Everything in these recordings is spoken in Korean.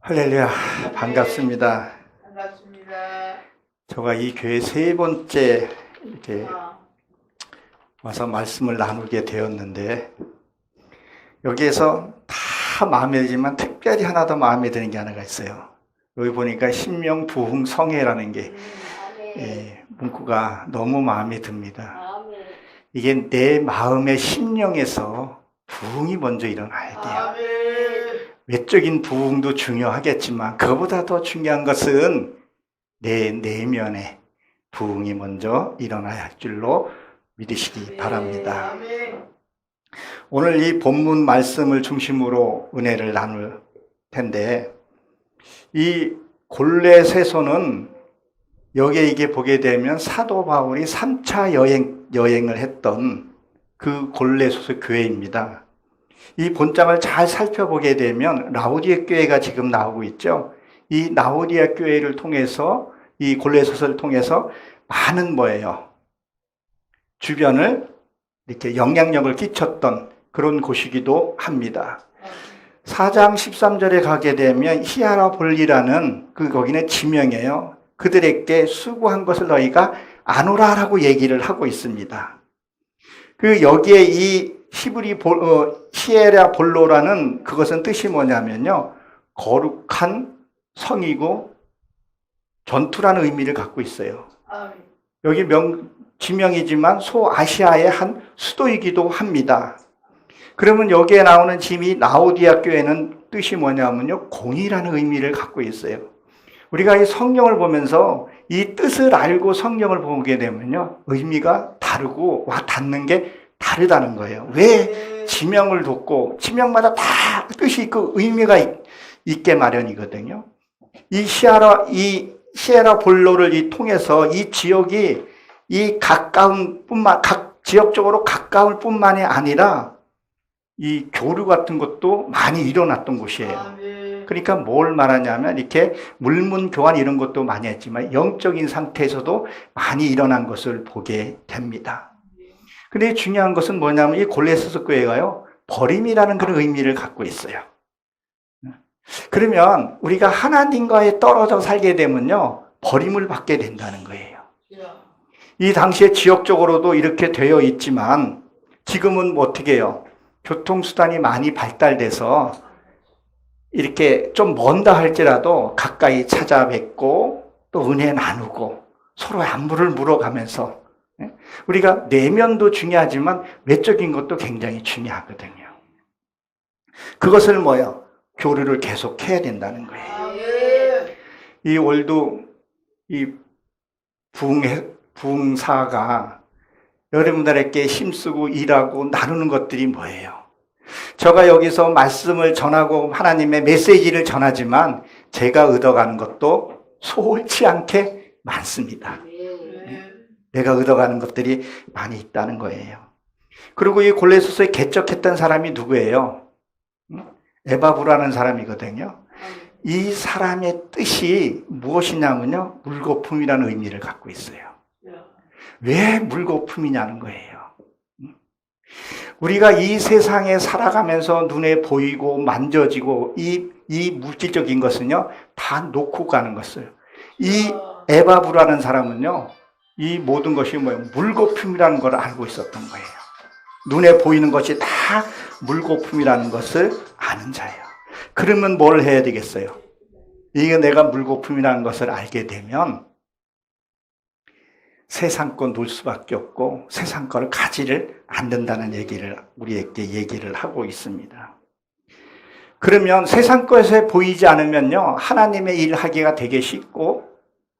할렐루야, 반갑습니다. 반갑습니다. 제가 이 교회 세 번째 이렇게 와서 말씀을 나누게 되었는데, 여기에서 다 마음에 들지만 특별히 하나 더 마음에 드는 게 하나가 있어요. 여기 보니까 신명부흥성회라는 게 문구가 너무 마음에 듭니다. 이게 내 마음의 심령에서 부흥이 먼저 일어나야 돼요. 외적인 부흥도 중요하겠지만 그보다 더 중요한 것은 내 내면의 부흥이 먼저 일어나야 할 줄로 믿으시기 바랍니다. 오늘 이 본문 말씀을 중심으로 은혜를 나눌 텐데, 이 골레새소는 여기에 이게 보게 되면 사도 바울이 3차 여행을 했던 그 골레새소 교회입니다. 이 본장을 잘 살펴보게 되면 라오디아 교회가 지금 나오고 있죠. 이 라오디아 교회를 통해서, 이 골레새소를 통해서 많은 주변을 이렇게 영향력을 끼쳤던 그런 곳이기도 합니다. 4장 13절에 가게 되면 히아라볼리라는 거기는 지명이에요. 그들에게 수고한 것을 너희가 아노라라고 얘기를 하고 있습니다. 여기에 이 히에라볼로라는 그것은 뜻이 뭐냐면요, 거룩한 성이고 전투라는 의미를 갖고 있어요. 여기 지명이지만 소아시아의 한 수도이기도 합니다. 그러면 여기에 나오는 짐이 라오디아 교회는 뜻이 뭐냐면요, 공의라는 의미를 갖고 있어요. 우리가 이 성경을 보면서 이 뜻을 알고 성경을 보게 되면요, 의미가 다르고 와 닿는 게 다르다는 거예요. 왜 지명을 뒀고 지명마다 다 뜻이 있고 의미가 있게 마련이거든요. 이 히에라볼로를 통해서 이 지역이 각 지역적으로 가까울 뿐만이 아니라 이 교류 같은 것도 많이 일어났던 곳이에요. 그러니까 뭘 말하냐면 이렇게 물문 교환 이런 것도 많이 했지만 영적인 상태에서도 많이 일어난 것을 보게 됩니다. 근데 중요한 것은 뭐냐면 이 골레새소 교회가요, 버림이라는 그런 의미를 갖고 있어요. 그러면 우리가 하나님과에 떨어져 살게 되면요, 버림을 받게 된다는 거예요. 이 당시에 지역적으로도 이렇게 되어 있지만 지금은 어떻게 해요? 교통수단이 많이 발달돼서 이렇게 좀 먼다 할지라도 가까이 찾아뵙고 또 은혜 나누고 서로 안부를 물어가면서, 우리가 내면도 중요하지만 외적인 것도 굉장히 중요하거든요. 그것을 교류를 계속 해야 된다는 거예요. 이 올도 이 부흥사가 여러분들에게 힘쓰고 일하고 나누는 것들이 뭐예요? 제가 여기서 말씀을 전하고 하나님의 메시지를 전하지만 제가 얻어가는 것도 소홀치 않게 많습니다. 내가 얻어가는 것들이 많이 있다는 거예요. 그리고 이 골레새소에 개척했던 사람이 누구예요? 에바브라는 사람이거든요. 이 사람의 뜻이 무엇이냐면요, 물거품이라는 의미를 갖고 있어요. 왜 물거품이냐는 거예요. 우리가 이 세상에 살아가면서 눈에 보이고 만져지고 이 물질적인 것은요, 다 놓고 가는 것을. 이 에바브라는 사람은요, 이 모든 것이 물거품이라는 걸 알고 있었던 거예요. 눈에 보이는 것이 다 물거품이라는 것을 아는 자예요. 그러면 뭘 해야 되겠어요? 이게 내가 물거품이라는 것을 알게 되면 세상 거 놓을 수밖에 없고 세상 거를 가지를 않는다는 얘기를 우리에게 얘기를 하고 있습니다. 그러면 세상 것에 보이지 않으면요, 하나님의 일 하기가 되게 쉽고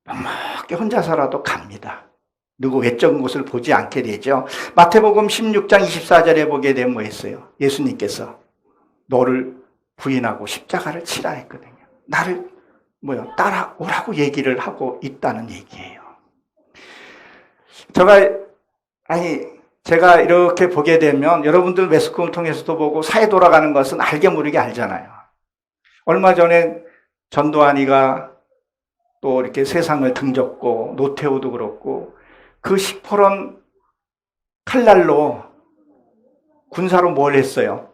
멍하게 혼자서라도 갑니다. 누구 외적인 것을 보지 않게 되죠. 마태복음 16장 24절에 보게 되면 뭐 했어요? 예수님께서 너를 부인하고 십자가를 치라 했거든요. 나를 따라오라고 얘기를 하고 있다는 얘기예요. 제가 이렇게 보게 되면 여러분들 매스컴을 통해서도 보고 사회 돌아가는 것은 알게 모르게 알잖아요. 얼마 전에 전두환이가 또 이렇게 세상을 등졌고 노태우도 그렇고 그 시퍼런 칼날로 군사로 뭘 했어요?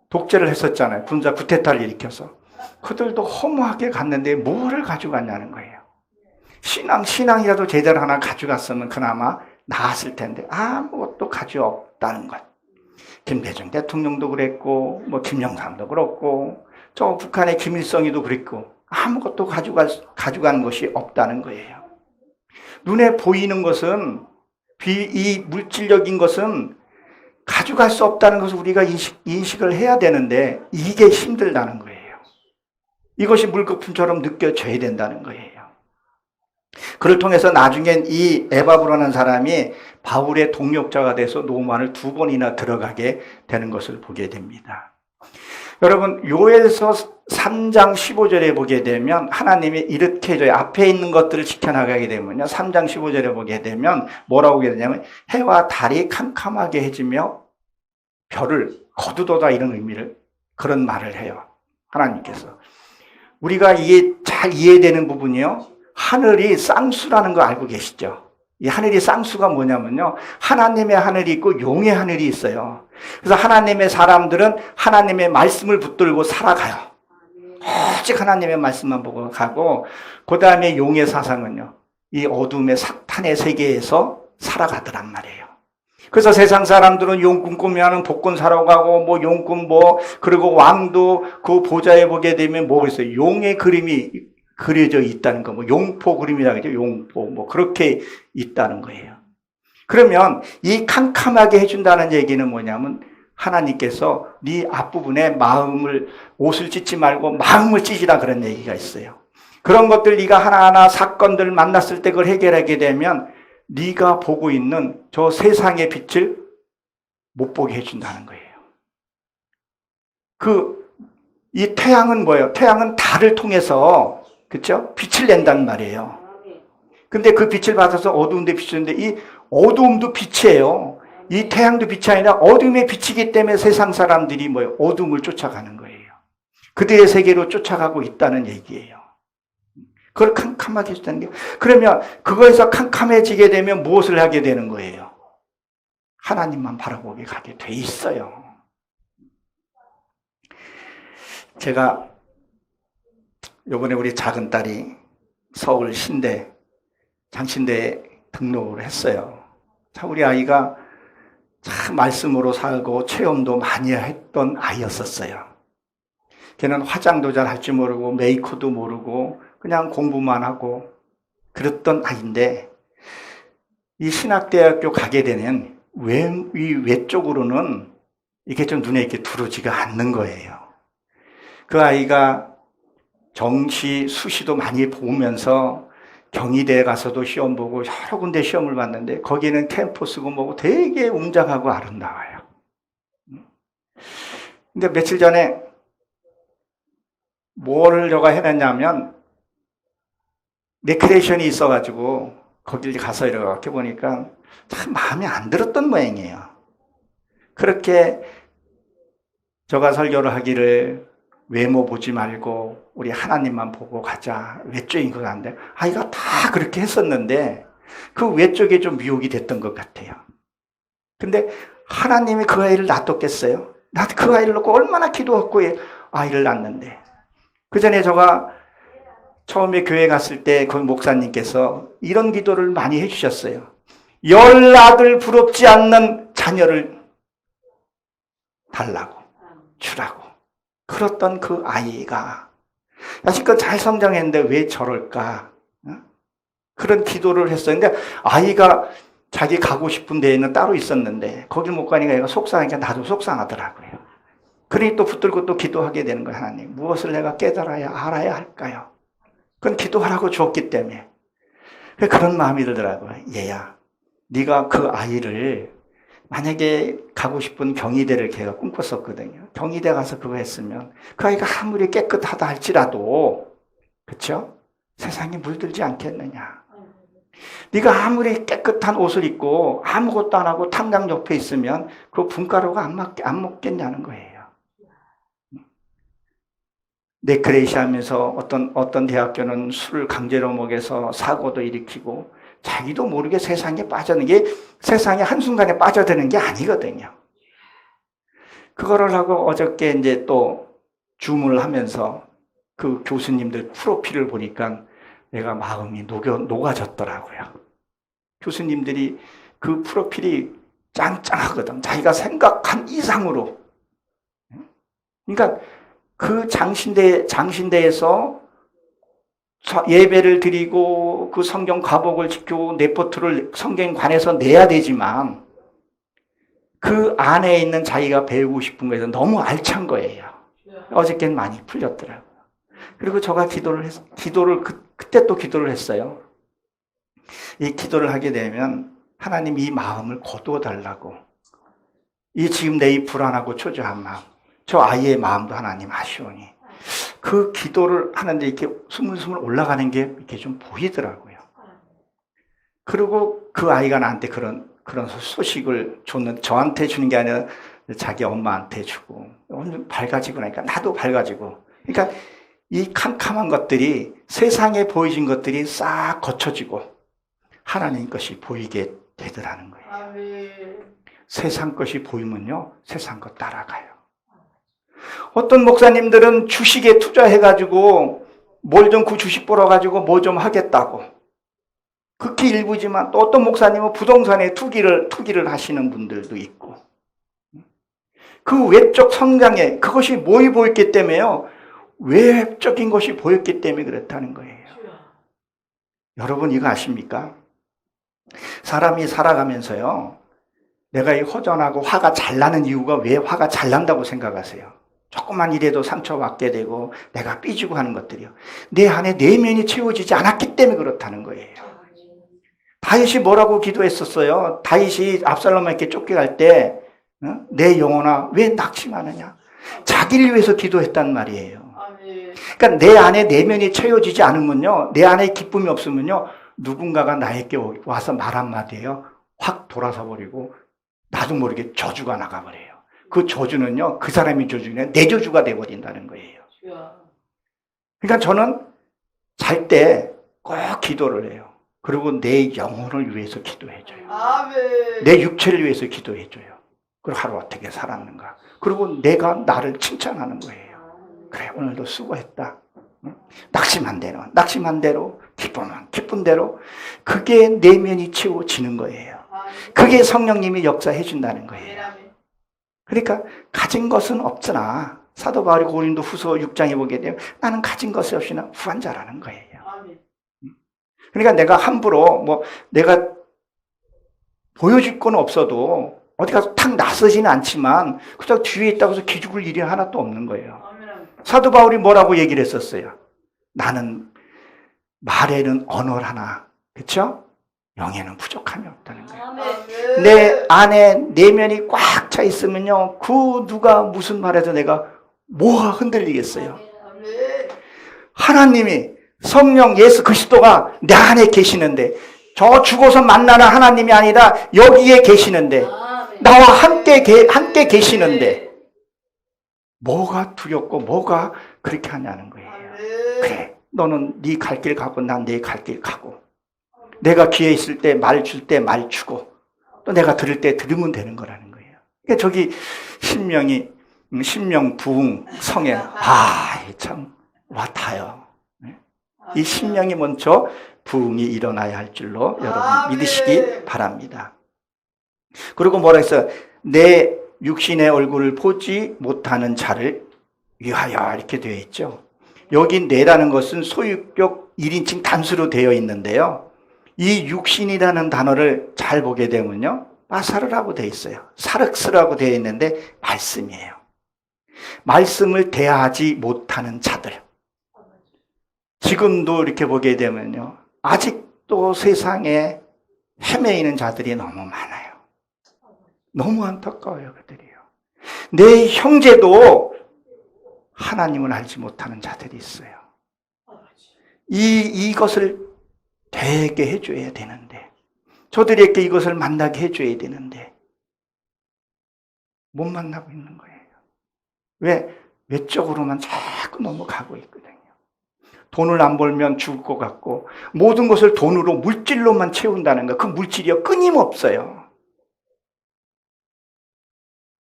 독재를 했었잖아요. 군사 쿠데타를 일으켜서. 그들도 허무하게 갔는데 뭐를 가져갔냐는 거예요. 신앙이라도 제대로 하나 가져갔으면 그나마 나았을 텐데 아무것도 가져없다는 것. 김대중 대통령도 그랬고 뭐 김영삼도 그렇고 저 북한의 김일성이도 그랬고 아무것도 가져간 것이 없다는 거예요. 눈에 보이는 것은 이 물질적인 것은 가져갈 수 없다는 것을 우리가 인식을 해야 되는데 이게 힘들다는 거예요. 이것이 물거품처럼 느껴져야 된다는 거예요. 그를 통해서 나중엔 이 에바브라는 사람이 바울의 동역자가 돼서 로마를 2번이나 들어가게 되는 것을 보게 됩니다. 여러분, 요엘서 3장 15절에 보게 되면 하나님이 이렇게 해줘요. 앞에 있는 것들을 지켜나가게 되면요. 3장 15절에 보게 되면 뭐라고 보게 되냐면 해와 달이 캄캄하게 해지며 별을 거두도다 이런 의미를 그런 말을 해요. 하나님께서. 우리가 이게 잘 이해되는 부분이요. 하늘이 쌍수라는 거 알고 계시죠? 이 하늘이 쌍수가 뭐냐면요. 하나님의 하늘이 있고 용의 하늘이 있어요. 그래서 하나님의 사람들은 하나님의 말씀을 붙들고 살아가요. 오직 하나님의 말씀만 보고 가고 그 다음에 용의 사상은요. 이 어둠의 사탄의 세계에서 살아가더란 말이에요. 그래서 세상 사람들은 용꾼 꾸며하는 복권 사러 가고 뭐 용꾼 그리고 왕도 그 보좌에 보게 되면 뭐가 있어요? 용의 그림이 그려져 있다는 거, 용포 그림이라고 하죠. 용포, 그렇게 있다는 거예요. 그러면 이 캄캄하게 해준다는 얘기는 뭐냐면 하나님께서 네 앞부분에 옷을 찢지 말고 마음을 찢으라 그런 얘기가 있어요. 그런 것들 네가 하나하나 사건들 만났을 때 그걸 해결하게 되면 네가 보고 있는 저 세상의 빛을 못 보게 해준다는 거예요. 이 태양은 뭐예요? 태양은 달을 통해서 그렇죠? 빛을 낸단 말이에요. 근데 그 빛을 받아서 어두운 데 비추는데 이 어두움도 빛이에요. 이 태양도 빛이 아니라 어둠의 빛이기 때문에 세상 사람들이 뭐예요? 어둠을 쫓아가는 거예요. 그들의 세계로 쫓아가고 있다는 얘기예요. 그걸 캄캄하게 해준다는 게. 그러면 그거에서 캄캄해지게 되면 무엇을 하게 되는 거예요? 하나님만 바라보게 가게 돼 있어요. 제가 요번에 우리 작은 딸이 서울 장신대에 등록을 했어요. 참 우리 아이가 참 말씀으로 살고 체험도 많이 했던 아이였었어요. 걔는 화장도 잘 할 줄 모르고 메이크도 모르고 그냥 공부만 하고 그랬던 아이인데 이 신학대학교 가게 되는 외쪽으로는 이게 좀 눈에 이렇게 들어오지가 않는 거예요. 그 아이가 정시, 수시도 많이 보면서 경희대에 가서도 시험 보고 여러 군데 시험을 봤는데 거기는 캠퍼스고 뭐고 되게 웅장하고 아름다워요. 근데 며칠 전에 뭐를 제가 해냈냐면 레크레이션이 있어가지고 거길 가서 이렇게 보니까 참 마음에 안 들었던 모양이에요. 그렇게 제가 설교를 하기를 외모 보지 말고 우리 하나님만 보고 가자. 외적인 건 안 돼. 아이가 다 그렇게 했었는데 그 외적에 좀 미혹이 됐던 것 같아요. 근데 하나님이 그 아이를 놔뒀겠어요? 나도 그 아이를 놓고 얼마나 기도했고 아이를 낳았는데 그 전에 제가 처음에 교회 갔을 때 그 목사님께서 이런 기도를 많이 해주셨어요. 열아들 부럽지 않는 자녀를 달라고 주라고. 그랬던 그 아이가 자식껏 잘 성장했는데 왜 저럴까? 그런 기도를 했어요. 근데 아이가 자기 가고 싶은 데에는 따로 있었는데 거길 못 가니까 얘가 속상하니까 나도 속상하더라고요. 그러니 또 붙들고 또 기도하게 되는 거예요. 하나님, 무엇을 내가 깨달아야 알아야 할까요? 그건 기도하라고 줬기 때문에. 그런 마음이 들더라고요. 얘야, 네가 그 아이를 만약에 가고 싶은 경희대를 걔가 꿈꿨었거든요. 경희대 가서 그거 했으면 그 아이가 아무리 깨끗하다 할지라도 그렇죠? 세상에 물들지 않겠느냐. 네가 아무리 깨끗한 옷을 입고 아무것도 안 하고 탕당 옆에 있으면 그 분가루가 안 먹겠냐는 거예요. 네크레이시 하면서 어떤 대학교는 술을 강제로 먹여서 사고도 일으키고 자기도 모르게 세상에 빠져드는 게 세상에 한순간에 빠져드는 게 아니거든요. 그거를 하고 어저께 이제 또 줌을 하면서 그 교수님들 프로필을 보니까 내가 마음이 녹아졌더라고요. 교수님들이 그 프로필이 짱짱하거든. 자기가 생각한 이상으로. 그러니까 그 장신대에서 예배를 드리고 그 성경 과목을 지키고 레포트를 성경관에서 내야 되지만 그 안에 있는 자기가 배우고 싶은 거에서 너무 알찬 거예요. 어저께는 많이 풀렸더라고요. 그리고 제가 그때 또 기도를 했어요. 이 기도를 하게 되면 하나님 이 마음을 거두어달라고. 이 지금 내 이 불안하고 초조한 마음, 저 아이의 마음도 하나님 아시오니. 그 기도를 하는데 이렇게 스물스물 올라가는 게 이렇게 좀 보이더라고요. 그리고 그 아이가 나한테 그런 소식을 저한테 주는 게 아니라 자기 엄마한테 주고, 오늘 밝아지고 나니까 나도 밝아지고. 그러니까 이 캄캄한 것들이, 세상에 보이진 것들이 싹 거쳐지고 하나님 것이 보이게 되더라는 거예요. 아멘. 세상 것이 보이면요, 세상 것 따라가요. 어떤 목사님들은 주식에 투자해가지고 뭘 좀 그 주식 벌어가지고 뭐 좀 하겠다고. 극히 일부지만 또 어떤 목사님은 부동산에 투기를 하시는 분들도 있고. 그 외적 성장에 그것이 뭐이 보였기 때문에요. 외적인 것이 보였기 때문에 그렇다는 거예요. 여러분 이거 아십니까? 사람이 살아가면서요. 내가 이 허전하고 화가 잘 나는 이유가 왜 화가 잘 난다고 생각하세요? 조금만 일해도 상처받게 되고 내가 삐지고 하는 것들이요. 내 안에 내면이 채워지지 않았기 때문에 그렇다는 거예요. 다윗이 뭐라고 기도했었어요? 다윗이 압살롬에게 쫓겨갈 때 내 영혼아 왜 낙심하느냐? 자기를 위해서 기도했단 말이에요. 그러니까 내 안에 내면이 채워지지 않으면요. 내 안에 기쁨이 없으면요. 누군가가 나에게 와서 말 한마디예요. 확 돌아서 버리고 나도 모르게 저주가 나가버려요. 그 저주는요. 그 사람이 저주는 내 저주가 돼버린다는 거예요. 그러니까 저는 잘 때 꼭 기도를 해요. 그리고 내 영혼을 위해서 기도해줘요. 내 육체를 위해서 기도해줘요. 그리고 하루 어떻게 살았는가. 그리고 내가 나를 칭찬하는 거예요. 그래 오늘도 수고했다. 낙심한 대로 기쁘면 기쁜 대로 그게 내면이 채워지는 거예요. 그게 성령님이 역사해 준다는 거예요. 그러니까 가진 것은 없으나 사도 바울이 고린도 후서 6장에 보게 되면 나는 가진 것이 없이나 후한자라는 거예요. 그러니까 내가 함부로 내가 보여줄 건 없어도 어디 가서 탁 나서지는 않지만 그저 뒤에 있다고 해서 기죽을 일이 하나도 없는 거예요. 사도 바울이 뭐라고 얘기를 했었어요? 나는 말에는 언어를 하나, 그렇죠? 영에는 부족함이 없다는 거예요. 내 안에 내면이 꽉 차 있으면요, 그 누가 무슨 말해도 내가 뭐가 흔들리겠어요? 하나님이 성령 예수 그리스도가 내 안에 계시는데 저 죽어서 만나는 하나님이 아니라 여기에 계시는데 나와 함께 계시는데 뭐가 두렵고 뭐가 그렇게 하냐는 거예요. 그래, 너는 네 갈 길 가고 난 내 갈 길 가고 내가 기회 있을 때 말 줄 때 말 주고 또 내가 들을 때 들으면 되는 거라는 거예요. 그러니까 저기 신명 부흥 성에 참 와닿아요. 이 신명이 먼저 부흥이 일어나야 할 줄로 여러분 믿으시기 바랍니다. 그리고 뭐라 했어요? 내 육신의 얼굴을 보지 못하는 자를 위하여 이렇게 되어 있죠. 여기 내라는 것은 소유격 1인칭 단수로 되어 있는데요. 이 육신이라는 단어를 잘 보게 되면요. 마사르라고 되어 있어요. 사륵스라고 되어 있는데 말씀이에요. 말씀을 대하지 못하는 자들. 지금도 이렇게 보게 되면요. 아직도 세상에 헤매이는 자들이 너무 많아요. 너무 안타까워요, 그들이요. 내 형제도 하나님을 알지 못하는 자들이 있어요. 이것을 되게 해줘야 되는데, 저들에게 이것을 만나게 해줘야 되는데, 못 만나고 있는 거예요. 왜? 외적으로만 자꾸 넘어가고 있거든요. 돈을 안 벌면 죽을 것 같고, 모든 것을 돈으로, 물질로만 채운다는 거, 그 물질이요, 끊임없어요.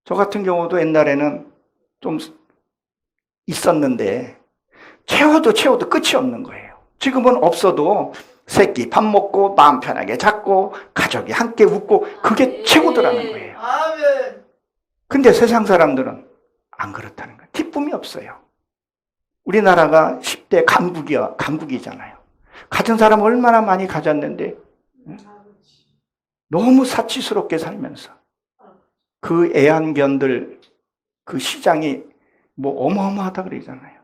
저 같은 경우도 옛날에는 좀 있었는데, 채워도 끝이 없는 거예요. 지금은 없어도 새끼 밥 먹고 마음 편하게 잡고 가족이 함께 웃고 그게 최고더라는 거예요. 근데 세상 사람들은 안 그렇다는 거예요. 기쁨이 없어요. 우리나라가 10대 강국이잖아요. 가진 사람 얼마나 많이 가졌는데 너무 사치스럽게 살면서 그 애완견들 그 시장이 뭐 어마어마하다 그러잖아요.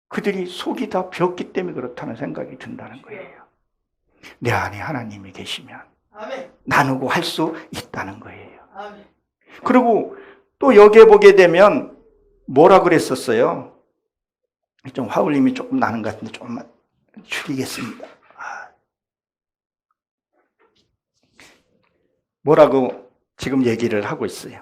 그들이 속이 다 비었기 때문에 그렇다는 생각이 든다는 거예요. 내 안에 하나님이 계시면 나누고 할 수 있다는 거예요. 그리고 또 여기에 보게 되면 뭐라 그랬었어요? 좀 화울림이 조금 나는 것 같은데 조금만 줄이겠습니다. 뭐라고 지금 얘기를 하고 있어요.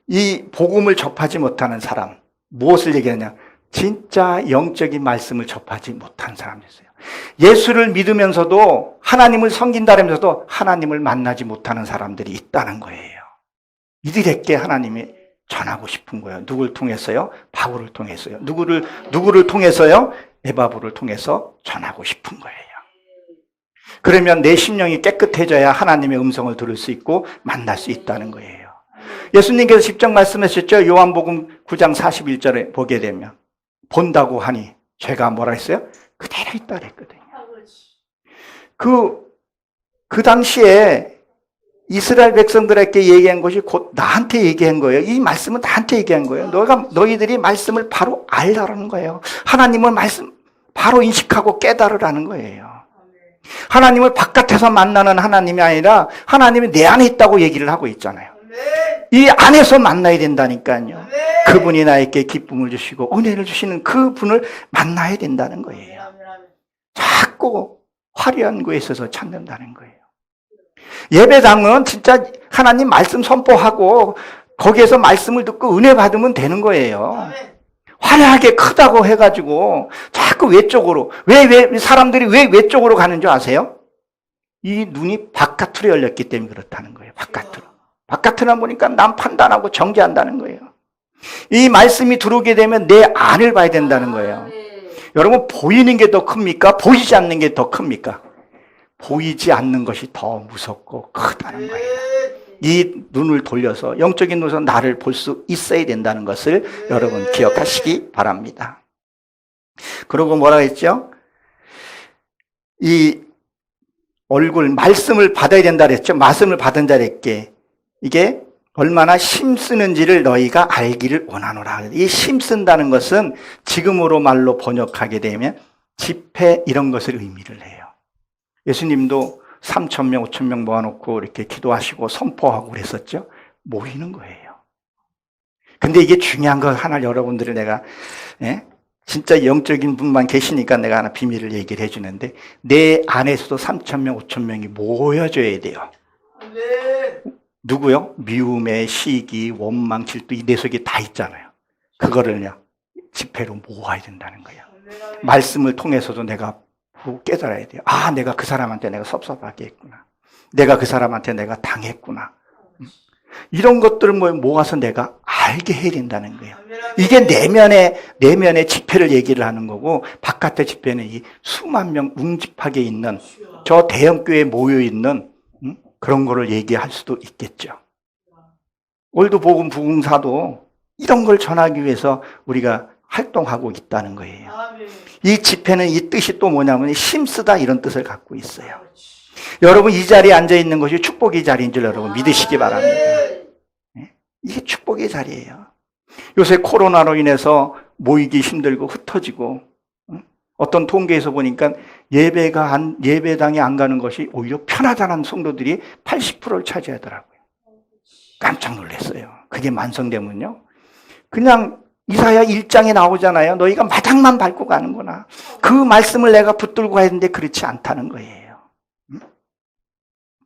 이 복음을 접하지 못하는 사람, 무엇을 얘기하냐? 진짜 영적인 말씀을 접하지 못한 사람이었어요. 예수를 믿으면서도 하나님을 섬긴다면서도 하나님을 만나지 못하는 사람들이 있다는 거예요. 이들에게 하나님이 전하고 싶은 거예요. 누구를 통해서요? 바울을 통해서요. 누구를 통해서요? 에바브를 통해서 전하고 싶은 거예요. 그러면 내 심령이 깨끗해져야 하나님의 음성을 들을 수 있고 만날 수 있다는 거예요. 예수님께서 직접 말씀하셨죠. 요한복음 9장 41절에 보게 되면 본다고 하니 죄가 뭐라 했어요? 그대로 있다 그랬거든요. 그 당시에 이스라엘 백성들에게 얘기한 것이 곧 나한테 얘기한 거예요. 이 말씀은 나한테 얘기한 거예요. 너희들이 말씀을 바로 알라라는 거예요. 하나님을 말씀 바로 인식하고 깨달으라는 거예요. 하나님을 바깥에서 만나는 하나님이 아니라 하나님이 내 안에 있다고 얘기를 하고 있잖아요. 이 안에서 만나야 된다니까요. 그분이 나에게 기쁨을 주시고 은혜를 주시는 그분을 만나야 된다는 거예요. 자꾸 화려한 거에 있어서 찾는다는 거예요. 예배당은 진짜 하나님 말씀 선포하고 거기에서 말씀을 듣고 은혜 받으면 되는 거예요. 화려하게 크다고 해가지고 자꾸 외쪽으로 사람들이 왜 외쪽으로 가는 줄 아세요? 이 눈이 바깥으로 열렸기 때문에 그렇다는 거예요. 바깥으로 보니까 남 판단하고 정죄한다는 거예요. 이 말씀이 들어오게 되면 내 안을 봐야 된다는 거예요. 여러분, 보이는 게 더 큽니까? 보이지 않는 게 더 큽니까? 보이지 않는 것이 더 무섭고 크다는 거예요. 이 눈을 돌려서 영적인 눈에서 나를 볼 수 있어야 된다는 것을 여러분 기억하시기 바랍니다. 그리고 뭐라 했죠? 이 얼굴, 말씀을 받아야 된다 그랬죠? 말씀을 받은 자에게 이게 얼마나 힘쓰는지를 너희가 알기를 원하노라. 이 힘쓴다는 것은 지금으로 말로 번역하게 되면 집회 이런 것을 의미를 해요. 예수님도 3,000명, 5,000명 모아놓고 이렇게 기도하시고 선포하고 그랬었죠. 모이는 거예요. 근데 이게 중요한 거 하나 여러분들을 내가 진짜 영적인 분만 계시니까 내가 하나 비밀을 얘기를 해주는데 내 안에서도 3,000명, 5,000명이 모여져야 돼요. 누구요? 미움의 시기, 원망, 질투 이 내 속에 다 있잖아요. 그거를 그냥 집회로 모아야 된다는 거예요. 말씀을 통해서도 내가 깨달아야 돼요. 아, 내가 그 사람한테 내가 섭섭하게 했구나. 내가 그 사람한테 내가 당했구나. 이런 것들을 모아서 내가 알게 해야 된다는 거예요. 이게 내면의 집회를 얘기를 하는 거고 바깥의 집회는 이 수만 명 웅집하게 있는 저 대형교회에 모여있는 그런 거를 얘기할 수도 있겠죠. 올드복음 부흥사도 이런 걸 전하기 위해서 우리가 활동하고 있다는 거예요. 이 집회는 이 뜻이 또 뭐냐면 힘쓰다 이런 뜻을 갖고 있어요. 여러분 이 자리에 앉아있는 것이 축복의 자리인 줄 여러분 믿으시기 바랍니다. 이게 축복의 자리예요. 요새 코로나로 인해서 모이기 힘들고 흩어지고 어떤 통계에서 보니까 예배당에 안 가는 것이 오히려 편하다는 성도들이 80%를 차지하더라고요. 깜짝 놀랐어요. 그게 만성되면요. 그냥 이사야 1장에 나오잖아요. 너희가 마당만 밟고 가는구나. 그 말씀을 내가 붙들고 가야 되는데 그렇지 않다는 거예요.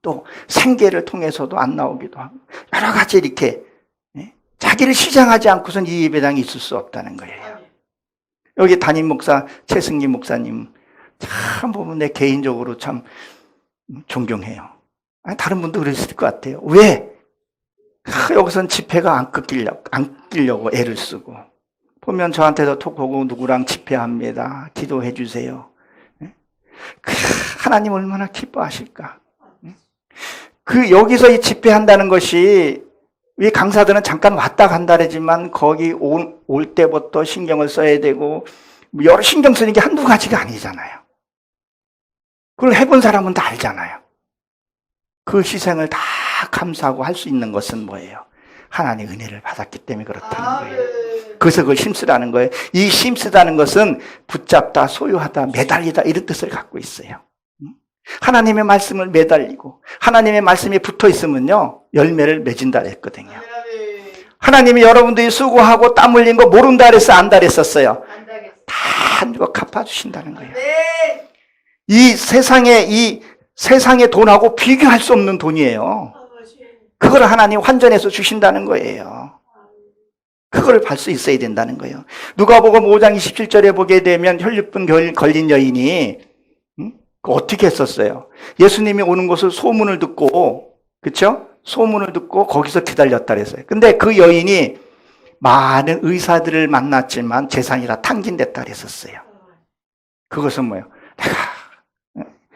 또 생계를 통해서도 안 나오기도 하고 여러 가지 이렇게 자기를 시장하지 않고선 이 예배당이 있을 수 없다는 거예요. 여기 담임 목사 최승기 목사님 참 보면 내 개인적으로 참 존경해요. 다른 분도 그랬을 것 같아요. 왜? 여기선 집회가 안 끊기려고 애를 쓰고 보면 저한테도 톡 오고 누구랑 집회합니다. 기도해 주세요. 하나님 얼마나 기뻐하실까. 여기서 이 집회한다는 것이 이 강사들은 잠깐 왔다 간다 그러지만 거기 올 때부터 신경을 써야 되고 여러 신경 쓰는 게 한두 가지가 아니잖아요. 그걸 해본 사람은 다 알잖아요. 그 희생을 다 감수하고 할 수 있는 것은 뭐예요? 하나님의 은혜를 받았기 때문에 그렇다는 거예요. 그래서 그걸 힘쓰라는 거예요. 이 힘쓰다는 것은 붙잡다, 소유하다, 매달리다 이런 뜻을 갖고 있어요. 하나님의 말씀을 매달리고 하나님의 말씀에 붙어 있으면요 열매를 맺은다 했거든요. 하나님이 여러분들이 수고하고 땀 흘린 거 모른다 그랬어, 안다 그랬었어요? 다 한 주고 갚아주신다는 거예요. 이 세상의 돈하고 비교할 수 없는 돈이에요. 그걸 하나님 환전해서 주신다는 거예요. 그걸 볼 수 있어야 된다는 거예요. 누가복음 5장 27절에 보게 되면 혈육병 걸린 여인이 어떻게 했었어요? 예수님이 오는 것을 소문을 듣고, 그렇죠? 소문을 듣고 거기서 기다렸다 그랬어요. 근데 그 여인이 많은 의사들을 만났지만 재산이라 탕진됐다 그랬었어요. 그것은 뭐예요?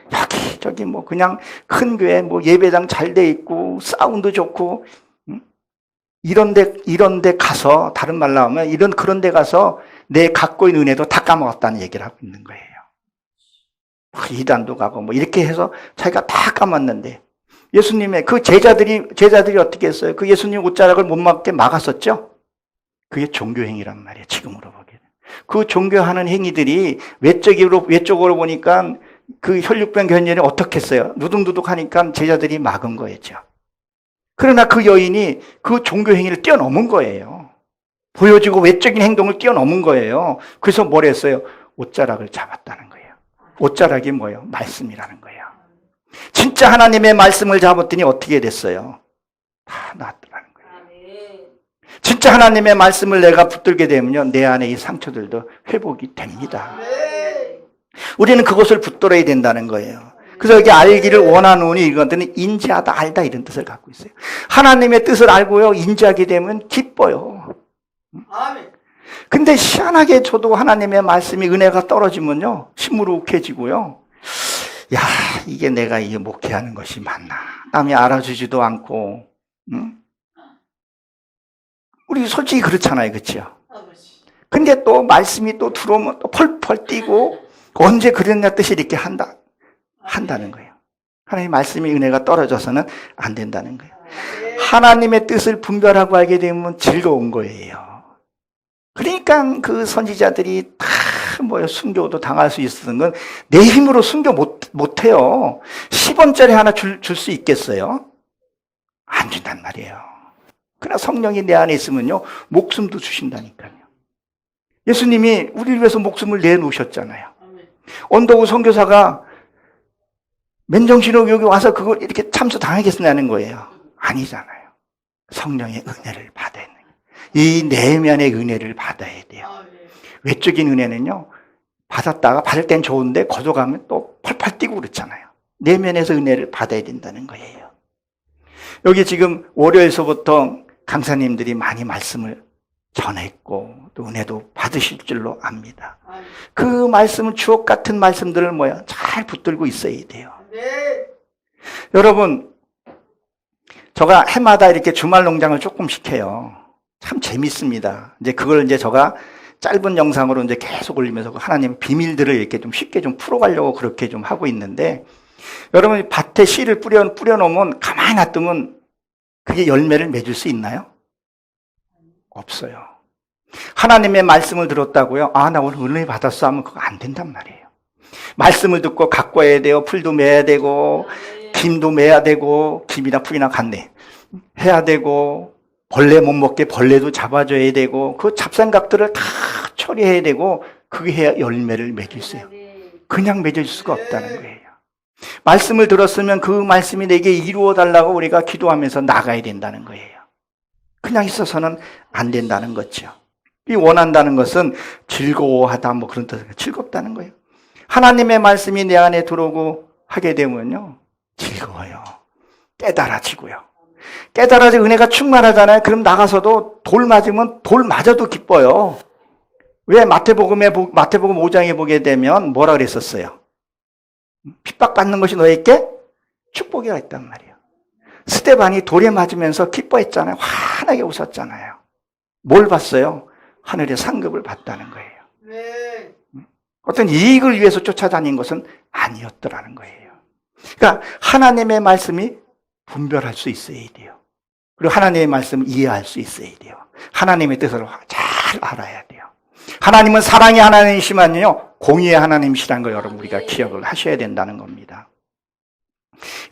내가 저기 뭐 그냥 큰 교회 뭐 예배당 잘 돼 있고 사운드 좋고 이런 데 가서, 다른 말로 하면 그런 데 가서 내 갖고 있는 은혜도 다 까먹었다는 얘기를 하고 있는 거예요. 이단도 가고 뭐 이렇게 해서 자기가 다 까먹었는데 예수님의 그 제자들이 어떻게 했어요? 그 예수님 옷자락을 못 막게 막았었죠? 그게 종교행위란 말이에요. 지금으로 보기에는. 그 종교하는 행위들이 외적으로 보니까 그 혈육병 견연이 어떻게 했어요? 누둥두둑 하니까 제자들이 막은 거였죠. 그러나 그 여인이 그 종교행위를 뛰어넘은 거예요. 보여지고 외적인 행동을 뛰어넘은 거예요. 그래서 뭘 했어요? 옷자락을 잡았다는 거예요. 옷자락이 뭐예요? 말씀이라는 거예요. 진짜 하나님의 말씀을 잡았더니 어떻게 됐어요? 다 낫더라는 거예요. 진짜 하나님의 말씀을 내가 붙들게 되면요, 내 안에 이 상처들도 회복이 됩니다. 우리는 그것을 붙들어야 된다는 거예요. 그래서 여기 알기를 원하노니 이것들은 인지하다, 알다 이런 뜻을 갖고 있어요. 하나님의 뜻을 알고요, 인지하게 되면 기뻐요. 근데 희한하게 저도 하나님의 말씀이 은혜가 떨어지면요, 시무룩해지고요. 야, 이게 내가 이게 목회하는 것이 맞나? 남이 알아주지도 않고, 응? 우리 솔직히 그렇잖아요, 그렇죠? 근데 또 말씀이 또 들어오면 또 펄펄 뛰고 언제 그랬냐 뜻이 이렇게 한다는 거예요. 하나님의 말씀이 은혜가 떨어져서는 안 된다는 거예요. 하나님의 뜻을 분별하고 알게 되면 즐거운 거예요. 그러니까 그 선지자들이 다 순교도 당할 수 있었던 건 내 힘으로 순교 못해요. 10원짜리 하나 줄 수 있겠어요? 안 준단 말이에요. 그러나 성령이 내 안에 있으면요, 목숨도 주신다니까요. 예수님이 우리를 위해서 목숨을 내놓으셨잖아요. 언더우 선교사가 맨정신으로 여기 와서 그걸 이렇게 참수 당하겠냐는 거예요. 아니잖아요. 성령의 은혜를 받아야 돼요. 이 내면의 은혜를 받아야 돼요. 외적인 은혜는요, 받았다가 받을 땐 좋은데 거둬가면 또 펄펄 뛰고 그렇잖아요. 내면에서 은혜를 받아야 된다는 거예요. 여기 지금 월요일서부터 강사님들이 많이 말씀을 전했고 또 은혜도 받으실 줄로 압니다. 그 말씀은 주옥 같은 말씀들을 잘 붙들고 있어야 돼요. 여러분, 제가 해마다 이렇게 주말 농장을 조금씩 해요. 참 재밌습니다. 그걸 제가 짧은 영상으로 계속 올리면서 하나님 비밀들을 이렇게 좀 쉽게 좀 풀어가려고 그렇게 좀 하고 있는데, 여러분 밭에 씨를 뿌려놓으면 가만히 놔두면 그게 열매를 맺을 수 있나요? 없어요. 하나님의 말씀을 들었다고요? 나 오늘 은혜 받았어 하면 그거 안 된단 말이에요. 말씀을 듣고 갖고 와야 돼요. 풀도 매야 되고 김도 매야 되고, 김이나 풀이나 같네, 해야 되고, 벌레 못 먹게 벌레도 잡아줘야 되고, 그 잡생각들을 다 처리해야 되고, 그게 해야 열매를 맺을 수 있어요. 그냥 맺을 수가 없다는 거예요. 말씀을 들었으면 그 말씀이 내게 이루어 달라고 우리가 기도하면서 나가야 된다는 거예요. 그냥 있어서는 안 된다는 거죠. 이 원한다는 것은 즐거워하다 그런 뜻이에요. 즐겁다는 거예요. 하나님의 말씀이 내 안에 들어오고 하게 되면요, 즐거워요. 깨달아지고요. 깨달아져 은혜가 충만하잖아요. 그럼 나가서도 돌 맞으면 돌 맞아도 기뻐요. 왜 마태복음 5장에 보게 되면 뭐라 그랬었어요? 핍박받는 것이 너에게 축복이라 했단 말이에요. 스데반이 돌에 맞으면서 기뻐했잖아요. 환하게 웃었잖아요. 뭘 봤어요? 하늘의 상급을 봤다는 거예요. 네. 어떤 이익을 위해서 쫓아다닌 것은 아니었더라는 거예요. 그러니까 하나님의 말씀이 분별할 수 있어야 돼요. 그리고 하나님의 말씀을 이해할 수 있어야 돼요. 하나님의 뜻을 잘 알아야 돼요. 하나님은 사랑의 하나님이시면요, 공의의 하나님이시라는 걸 여러분 우리가 기억을 하셔야 된다는 겁니다.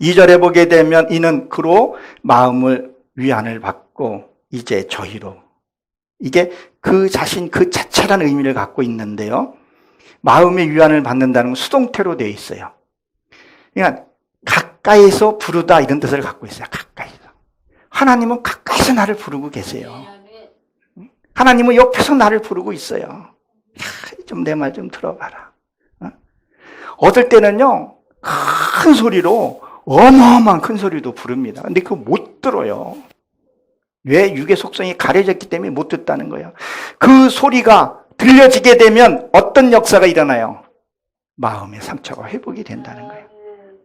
2절에 보게 되면 이는 그로 마음을 위안을 받고 이제 저희로, 이게 그 자신 그 자체라는 의미를 갖고 있는데요, 마음의 위안을 받는다는 건 수동태로 되어 있어요. 그러니까 가까이서 부르다 이런 뜻을 갖고 있어요. 가까이서. 하나님은 가까이서 나를 부르고 계세요. 하나님은 옆에서 나를 부르고 있어요. 좀 내 말 좀 들어봐라. 어떨 때는요, 큰 소리로, 어마어마한 큰 소리도 부릅니다. 근데 그거 못 들어요. 왜? 육의 속성이 가려졌기 때문에 못 듣다는 거예요. 그 소리가 들려지게 되면 어떤 역사가 일어나요? 마음의 상처가 회복이 된다는 거예요.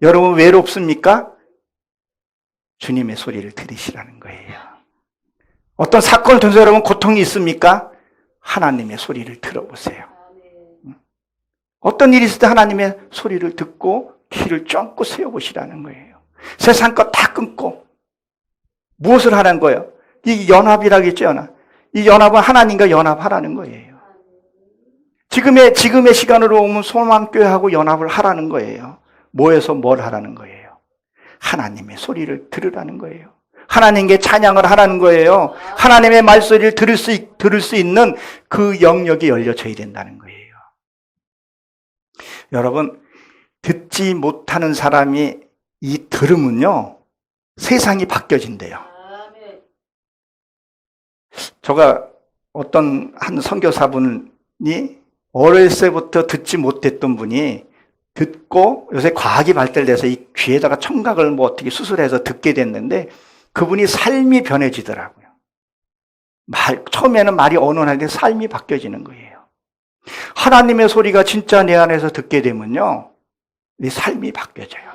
여러분 외롭습니까? 주님의 소리를 들으시라는 거예요. 어떤 사건을 통해서 여러분 고통이 있습니까? 하나님의 소리를 들어보세요. 어떤 일이 있을 때 하나님의 소리를 듣고 귀를 쫑긋 세워보시라는 거예요. 세상 것 다 끊고 무엇을 하라는 거예요? 이 연합이라겠죠, 연합. 이 연합은 하나님과 연합하라는 거예요. 지금의 시간으로 오면 소망교회하고 연합을 하라는 거예요. 뭐에서 뭘 하라는 거예요? 하나님의 소리를 들으라는 거예요. 하나님께 찬양을 하라는 거예요. 하나님의 말소리를 들을 수 있는 그 영역이 열려져야 된다는 거예요. 여러분, 듣지 못하는 사람이 이 들으면요, 세상이 바뀌어진대요. 제가 어떤 한 선교사분이 어렸을 때부터 듣지 못했던 분이 듣고 요새 과학이 발달돼서 이 귀에다가 청각을 뭐 어떻게 수술해서 듣게 됐는데 그분이 삶이 변해지더라고요. 처음에는 말이 어눌한데 삶이 바뀌어지는 거예요. 하나님의 소리가 진짜 내 안에서 듣게 되면요, 내 삶이 바뀌어져요.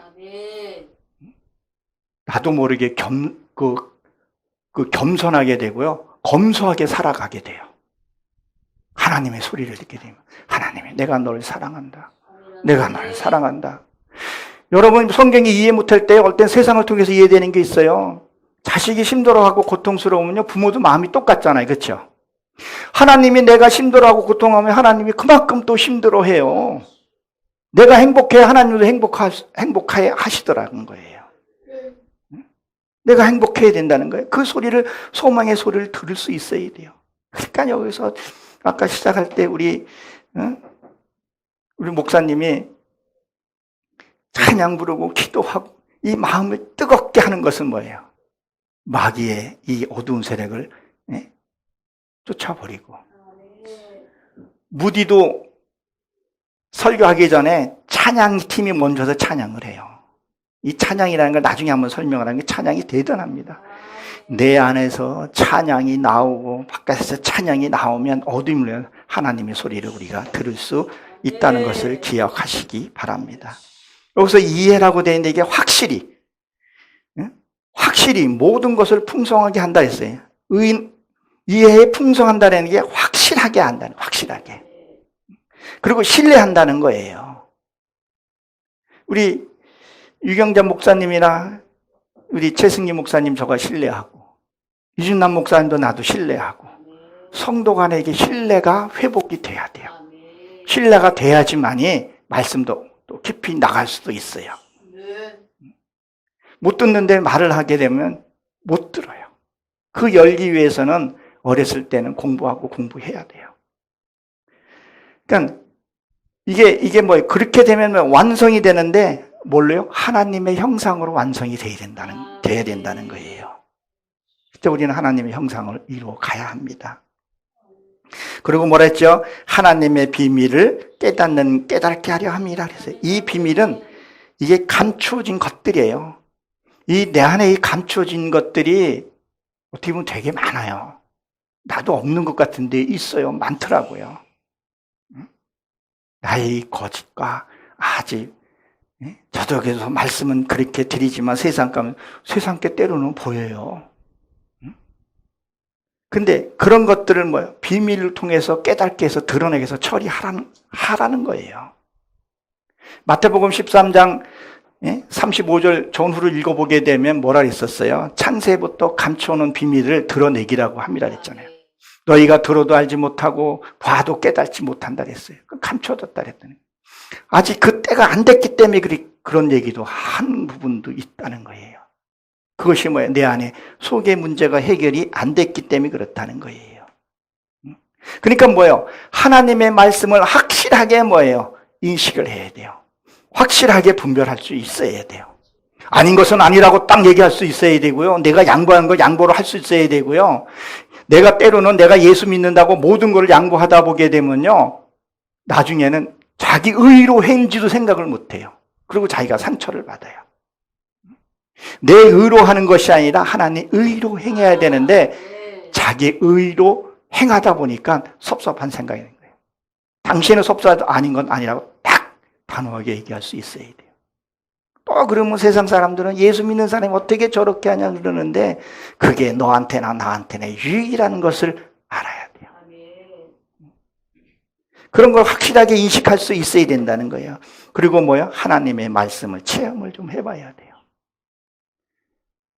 나도 모르게 겸손하게 되고요, 검소하게 살아가게 돼요. 하나님의 소리를 듣게 되면, 하나님이 내가 너를 사랑한다. 내가 너를 사랑한다. 여러분, 성경이 이해 못할 때 어떤 세상을 통해서 이해되는 게 있어요. 자식이 힘들어하고 고통스러우면요, 부모도 마음이 똑같잖아요. 그렇죠? 하나님이 내가 힘들어하고 고통하면 하나님이 그만큼 또 힘들어해요. 내가 행복해, 하나님도 행복하게 하시더라는 거예요. 내가 행복해야 된다는 거예요. 그 소리를, 소망의 소리를 들을 수 있어야 돼요. 그러니까 여기서 아까 시작할 때 우리 목사님이 찬양 부르고 기도하고 이 마음을 뜨겁게 하는 것은 뭐예요? 마귀의 이 어두운 세력을 쫓아버리고. 무디도 설교하기 전에 찬양팀이 먼저서 찬양을 해요. 이 찬양이라는 걸 나중에 한번 설명을 하는 게 찬양이 대단합니다. 내 안에서 찬양이 나오고 바깥에서 찬양이 나오면 어둠을 하나님의 소리를 우리가 들을 수 있다는 것을 기억하시기 바랍니다. 여기서 이해라고 되어 있는데 이게 확실히 모든 것을 풍성하게 한다 했어요. 이해에 풍성한다는 게 확실하게 한다는, 확실하게. 그리고 신뢰한다는 거예요. 우리 유경자 목사님이나 우리 최승기 목사님 저가 신뢰하고, 이준남 목사님도 나도 신뢰하고, 성도 간에 이게 신뢰가 회복이 돼야 돼요. 신뢰가 돼야지만이 말씀도 또 깊이 나갈 수도 있어요. 못 듣는데 말을 하게 되면 못 들어요. 그 열기 위해서는 어렸을 때는 공부해야 돼요. 그러니까 이게 뭐 그렇게 되면 완성이 되는데 뭘로요? 하나님의 형상으로 완성이 돼야 된다는 거예요. 그때 우리는 하나님의 형상을 이루어 가야 합니다. 그리고 뭐라 했죠? 하나님의 비밀을 깨닫게 하려 함이라 그랬어요. 이 비밀은 이게 감추어진 것들이에요. 이 내 안에 이 감추어진 것들이 어떻게 보면 되게 많아요. 나도 없는 것 같은데 있어요. 많더라고요. 나의 거짓과 아직 저쪽에서 말씀은 그렇게 드리지만 세상께 때로는 보여요. 근데 그런 것들을 비밀을 통해서 깨닫게 해서 드러내게 해서 처리하라는 거예요. 마태복음 13장 35절 전후를 읽어보게 되면 뭐라 그랬었어요? 창세부터 감춰놓은 비밀을 드러내기라고 합니다 그랬잖아요. 너희가 들어도 알지 못하고 봐도 깨닫지 못한다 그랬어요. 감춰뒀다 그랬더니 아직 그 때가 안 됐기 때문에 그런 얘기도 한 부분도 있다는 거예요. 그것이 뭐예요? 내 안에 속의 문제가 해결이 안 됐기 때문에 그렇다는 거예요. 그러니까 뭐예요? 하나님의 말씀을 확실하게 인식을 해야 돼요. 확실하게 분별할 수 있어야 돼요. 아닌 것은 아니라고 딱 얘기할 수 있어야 되고요. 내가 양보한 거 양보를 할 수 있어야 되고요. 내가 때로는 내가 예수 믿는다고 모든 걸 양보하다 보게 되면요. 나중에는 자기 의로 행지도 생각을 못 해요. 그리고 자기가 상처를 받아요. 내 의로 하는 것이 아니라 하나님 의로 행해야 되는데 자기 의로 행하다 보니까 섭섭한 생각이 드는 거예요. 당신은 섭섭해도 아닌 건 아니라고 딱 단호하게 얘기할 수 있어야 돼요. 또 그러면 세상 사람들은 예수 믿는 사람이 어떻게 저렇게 하냐 그러는데 그게 너한테나 나한테나 유익이라는 것을 알아야 돼요. 그런 걸 확실하게 인식할 수 있어야 된다는 거예요. 그리고 하나님의 말씀을 체험을 좀 해봐야 돼요.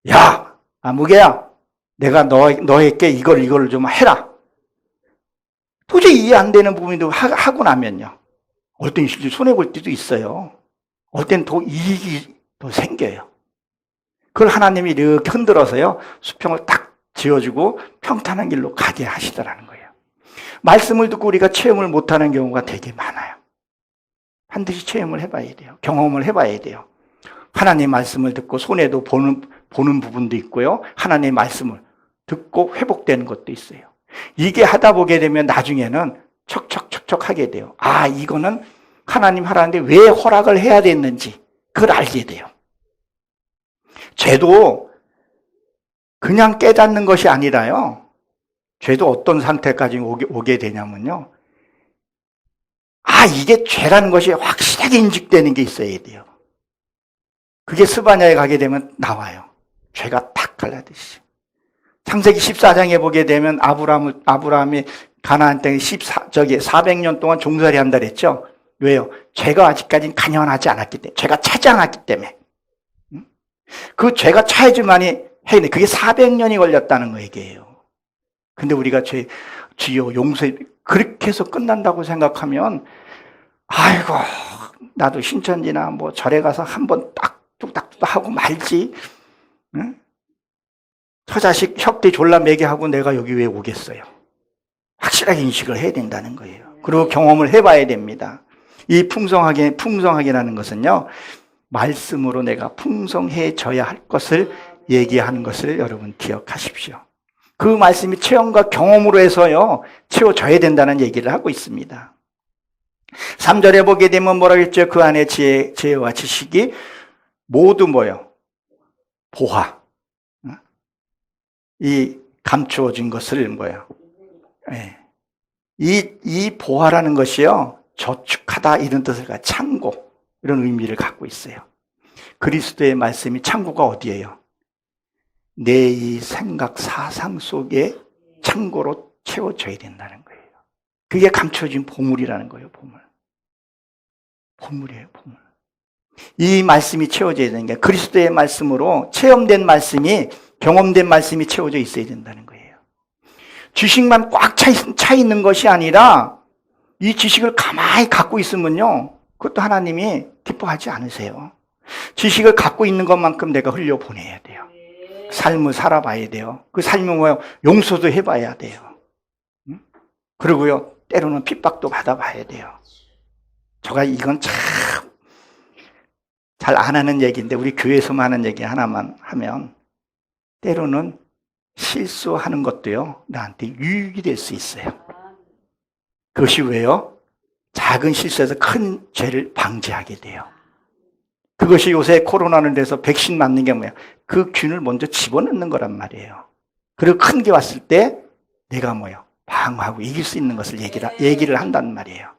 야, 무게야, 내가 너에게 이걸 좀 해라. 도저히 이해 안 되는 부분도 하고 나면요. 어떤 때는 실제 손해볼 때도 있어요. 어떤 때는 더 이익이 더 생겨요. 그걸 하나님이 이렇게 흔들어서요. 수평을 딱 지어주고 평탄한 길로 가게 하시더라는 거예요. 말씀을 듣고 우리가 체험을 못하는 경우가 되게 많아요. 반드시 체험을 해봐야 돼요. 경험을 해봐야 돼요. 하나님 말씀을 듣고 손해도 보는 부분도 있고요. 하나님의 말씀을 듣고 회복되는 것도 있어요. 이게 하다 보게 되면 나중에는 척척척척 하게 돼요. 아, 이거는 하나님 하라는데 왜 허락을 해야 됐는지 그걸 알게 돼요. 죄도 그냥 깨닫는 것이 아니라요. 죄도 어떤 상태까지 오게 되냐면요. 아, 이게 죄라는 것이 확실하게 인식되는 게 있어야 돼요. 그게 스바냐에 가게 되면 나와요. 죄가 탁 갈라듯이. 창세기 14장에 보게 되면 아브라함이 가나안 땅에 400년 동안 종살이 한다 그랬죠. 왜요? 죄가 아직까지는 간연하지 않았기 때문에. 죄가 차지 않았기 때문에. 그 죄가 차야지만이 해내. 그게 400년이 걸렸다는 거 얘기예요. 근데 우리가 주여 용서해 그렇게 해서 끝난다고 생각하면 아이고 나도 신천지나 절에 가서 한번 딱 뚝딱뚝딱 하고 말지. 응? 저 자식 협대 졸라 매게 하고 내가 여기 왜 오겠어요? 확실하게 인식을 해야 된다는 거예요. 그리고 경험을 해봐야 됩니다. 이 풍성하게라는 것은요, 말씀으로 내가 풍성해져야 할 것을 얘기하는 것을 여러분 기억하십시오. 그 말씀이 체험과 경험으로 해서요, 채워져야 된다는 얘기를 하고 있습니다. 3절에 보게 되면 뭐라고 했죠? 그 안에 지혜와 지식이 모두 보화. 이 감추어진 것을 예. 이 보화라는 것이요, 저축하다 이런 뜻을 가지고 창고 이런 의미를 갖고 있어요. 그리스도의 말씀이 창고가 어디예요? 내 이 생각 사상 속에 창고로 채워져야 된다는 거예요. 그게 감춰진 보물이라는 거예요. 보물이에요. 보물. 이 말씀이 채워져야 되는 게 그리스도의 말씀으로 체험된 말씀이 경험된 말씀이 채워져 있어야 된다는 거예요. 지식만 꽉 차 있는 것이 아니라 이 지식을 가만히 갖고 있으면요, 그것도 하나님이 기뻐하지 않으세요. 지식을 갖고 있는 것만큼 내가 흘려보내야 돼요. 삶을 살아봐야 돼요. 그 삶은 용서도 해봐야 돼요. 그리고요, 때로는 핍박도 받아봐야 돼요. 이건 참 잘 안 하는 얘기인데 우리 교회에서만 하는 얘기 하나만 하면 때로는 실수하는 것도요, 나한테 유익이 될 수 있어요. 그것이 왜요? 작은 실수에서 큰 죄를 방지하게 돼요. 그것이 요새 코로나는 돼서 백신 맞는 게 뭐야? 그 균을 먼저 집어넣는 거란 말이에요. 그리고 큰 게 왔을 때 내가 방어하고 이길 수 있는 것을 얘기를 한단 말이에요.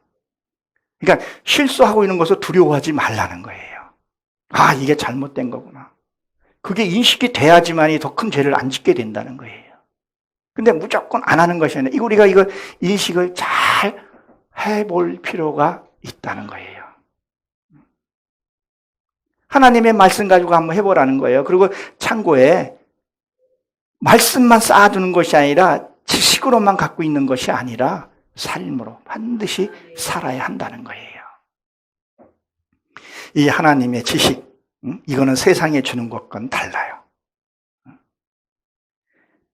그러니까 실수하고 있는 것을 두려워하지 말라는 거예요. 아, 이게 잘못된 거구나. 그게 인식이 돼야지만이 더 큰 죄를 안 짓게 된다는 거예요. 근데 무조건 안 하는 것이 아니라 우리가 이걸 인식을 잘 해볼 필요가 있다는 거예요. 하나님의 말씀 가지고 한번 해보라는 거예요. 그리고 참고에 말씀만 쌓아두는 것이 아니라 지식으로만 갖고 있는 것이 아니라 삶으로 반드시 살아야 한다는 거예요. 이 하나님의 지식, 이거는 세상에 주는 것과는 달라요.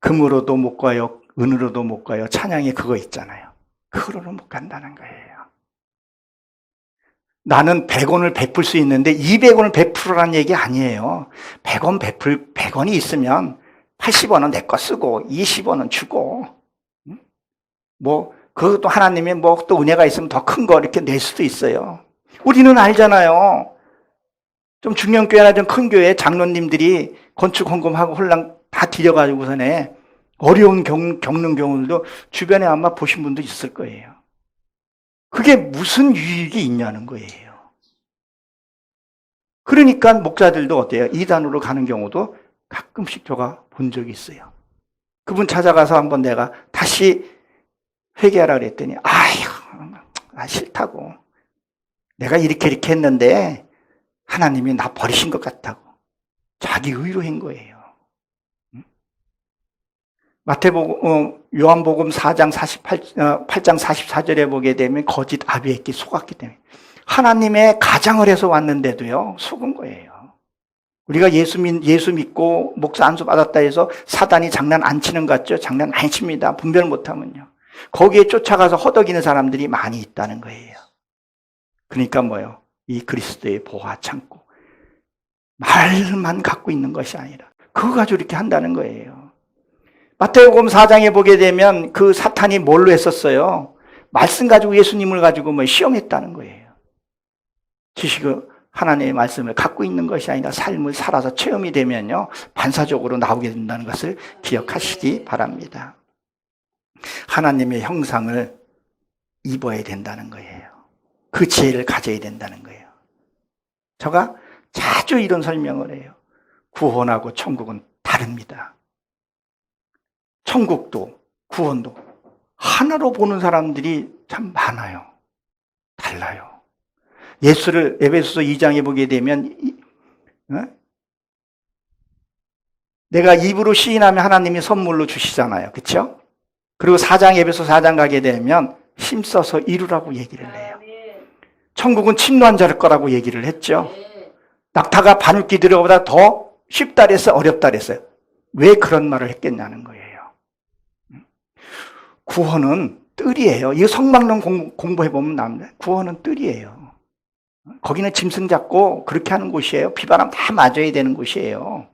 금으로도 못 가요, 은으로도 못 가요. 찬양에 그거 있잖아요. 그거로는 못 간다는 거예요. 나는 100원을 베풀 수 있는데 200원을 베풀으라는 얘기 아니에요. 100원이 있으면 80원은 내 거 쓰고 20원은 주고, 그것도 하나님의 또 은혜가 있으면 더 큰 거 이렇게 낼 수도 있어요. 우리는 알잖아요. 좀 중형교회나 좀 큰 교회 장로님들이 건축 헌금하고 홀랑 다 드려가지고서는 어려운 겪는 경우들도 주변에 아마 보신 분도 있을 거예요. 그게 무슨 유익이 있냐는 거예요. 그러니까 목사들도 어때요? 이단으로 가는 경우도 가끔씩 제가 본 적이 있어요. 그분 찾아가서 한번 내가 다시 회개하라 그랬더니 싫다고. 내가 이렇게 했는데 하나님이 나 버리신 것 같다고. 자기 의로 한 거예요. 요한복음 8장 44절에 보게 되면 거짓 아비에게 속았기 때문에 하나님의 가장을 해서 왔는데도요 속은 거예요. 우리가 예수 믿고 목사 안수 받았다 해서 사단이 장난 안 치는 것 같죠? 장난 많이 칩니다. 분별 못하면요. 거기에 쫓아가서 허덕이는 사람들이 많이 있다는 거예요. 그러니까 이 그리스도의 보화 창고, 말만 갖고 있는 것이 아니라 그거 가지고 이렇게 한다는 거예요. 마태복음 4장에 보게 되면 그 사탄이 뭘로 했었어요? 말씀 가지고 예수님을 가지고 시험했다는 거예요. 지식을 하나님의 말씀을 갖고 있는 것이 아니라 삶을 살아서 체험이 되면요 반사적으로 나오게 된다는 것을 기억하시기 바랍니다. 하나님의 형상을 입어야 된다는 거예요. 그 지혜를 가져야 된다는 거예요. 제가 자주 이런 설명을 해요. 구원하고 천국은 다릅니다. 천국도 구원도 하나로 보는 사람들이 참 많아요. 달라요. 예수를 에베소서 2장에 보게 되면 내가 입으로 시인하면 하나님이 선물로 주시잖아요. 그렇죠? 그리고 에베소 4장 가게 되면 힘써서 이루라고 얘기를 해요. 천국은 침노한 자일 거라고 얘기를 했죠. 낙타가 바늘귀 들어보다 더 쉽다 그랬어요? 어렵다 그랬어요? 왜 그런 말을 했겠냐는 거예요. 구원은 뜰이에요. 이거 성막론 공부해보면 나옵니다. 구원은 뜰이에요. 거기는 짐승 잡고 그렇게 하는 곳이에요. 비바람 다 맞아야 되는 곳이에요.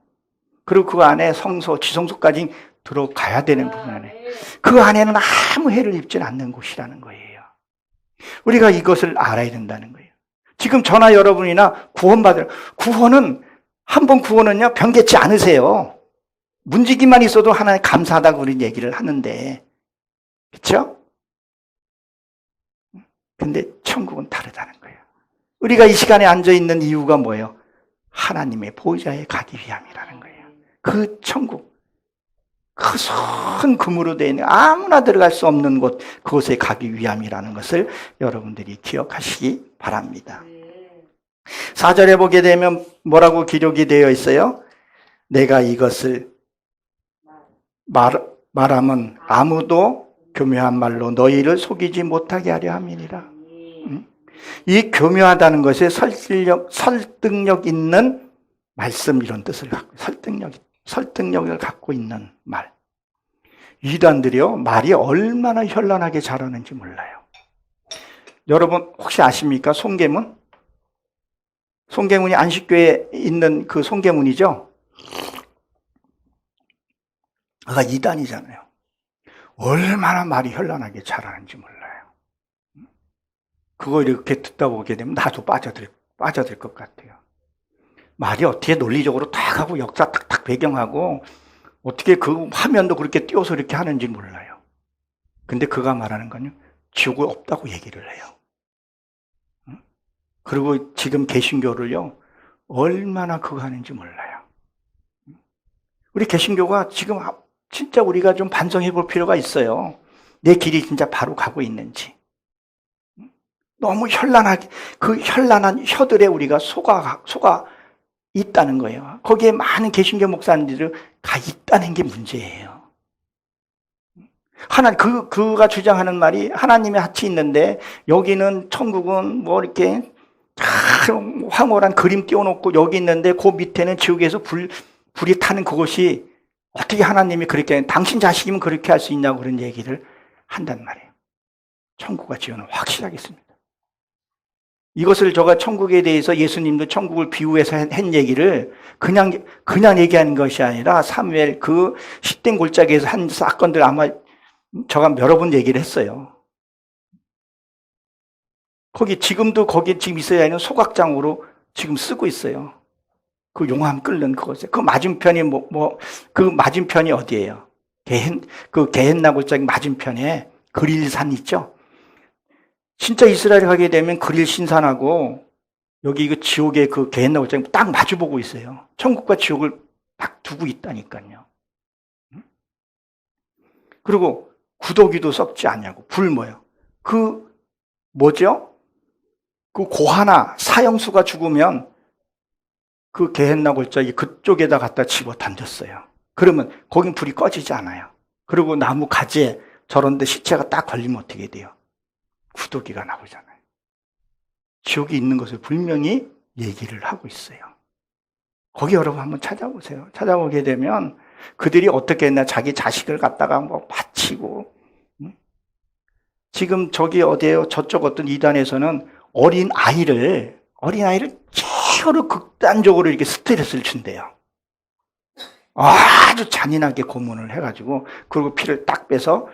그리고 그 안에 성소, 지성소까지 들어가야 되는 부분 안에. 그 안에는 아무 해를 입지 않는 곳이라는 거예요. 우리가 이것을 알아야 된다는 거예요. 지금 저나 여러분이나 구원은 한번 구원은요, 변개치 않으세요. 문지기만 있어도 하나님 감사하다고 우리 얘기를 하는데, 그렇죠? 근데 천국은 다르다는 거예요. 우리가 이 시간에 앉아있는 이유가 뭐예요? 하나님의 보좌에 가기 위함이라는 거예요. 그 천국, 그 큰 금으로 되어 있는 아무나 들어갈 수 없는 곳, 그곳에 가기 위함이라는 것을 여러분들이 기억하시기 바랍니다. 4절에 보게 되면 뭐라고 기록이 되어 있어요? 내가 이것을 말하면 아무도 교묘한 말로 너희를 속이지 못하게 하려 함이니라. 이 교묘하다는 것에 설득력 있는 말씀, 이런 뜻을 갖고, 설득력을 갖고 있는 말. 이단들이요, 말이 얼마나 현란하게 잘하는지 몰라요. 여러분 혹시 아십니까? 송계문? 송계문이 안식교에 있는 그 송계문이죠? 그가 이단이잖아요. 얼마나 말이 현란하게 잘하는지 몰라요. 그거 이렇게 듣다 보게 되면 나도 빠져들 것 같아요. 말이 어떻게 논리적으로 딱 하고 역사 탁탁 배경하고 어떻게 그 화면도 그렇게 띄워서 이렇게 하는지 몰라요. 근데 그가 말하는 건요, 지옥이 없다고 얘기를 해요. 그리고 지금 개신교를요, 얼마나 그거 하는지 몰라요. 우리 개신교가 지금 진짜 우리가 좀 반성해 볼 필요가 있어요. 내 길이 진짜 바로 가고 있는지. 너무 현란하게, 그 현란한 혀들에 우리가 속아 있다는 거예요. 거기에 많은 개신교 목사님들이 가 있다는 게 문제예요. 그가 주장하는 말이 하나님의 하치 있는데, 여기는 천국은 뭐 이렇게 황홀한 그림 띄워놓고 여기 있는데, 그 밑에는 지옥에서 불이 타는 그것이 어떻게 하나님이 그렇게, 당신 자식이면 그렇게 할 수 있냐고 그런 얘기를 한단 말이에요. 천국과 지옥은 확실하게 있습니다. 이것을 제가 천국에 대해서 예수님도 천국을 비유해서 한 얘기를 그냥 얘기하는 것이 아니라 사무엘 그 싯된 골짜기에서 한 사건들 아마 제가 여러 번 얘기를 했어요. 거기 지금 있어야 하는 소각장으로 지금 쓰고 있어요. 그 용암 끓는 그것에. 그 맞은편이 그 맞은편이 어디예요? 게헨나 골짜기 맞은편에 그릴산 있죠? 진짜 이스라엘 가게 되면 그릴 신산하고 여기 그 지옥의 그 게헨나 골짜기 딱 마주보고 있어요. 천국과 지옥을 딱 두고 있다니까요. 그리고 구더기도 썩지 않냐고. 불 뭐예요? 뭐죠? 그 고하나 사형수가 죽으면 그 게헨나 골짜기 그쪽에다 갖다 집어 던졌어요. 그러면 거긴 불이 꺼지지 않아요. 그리고 나무 가지에 저런데 시체가 딱 걸리면 어떻게 돼요? 구더기가 나오잖아요. 지옥이 있는 것을 분명히 얘기를 하고 있어요. 거기 여러분 한번 찾아보세요. 찾아보게 되면 그들이 어떻게 했나, 자기 자식을 갖다가 뭐 바치고, 지금 저기 어디에요? 저쪽 어떤 이단에서는 어린 아이를 최후로 극단적으로 이렇게 스트레스를 준대요. 아주 잔인하게 고문을 해가지고, 그리고 피를 딱 빼서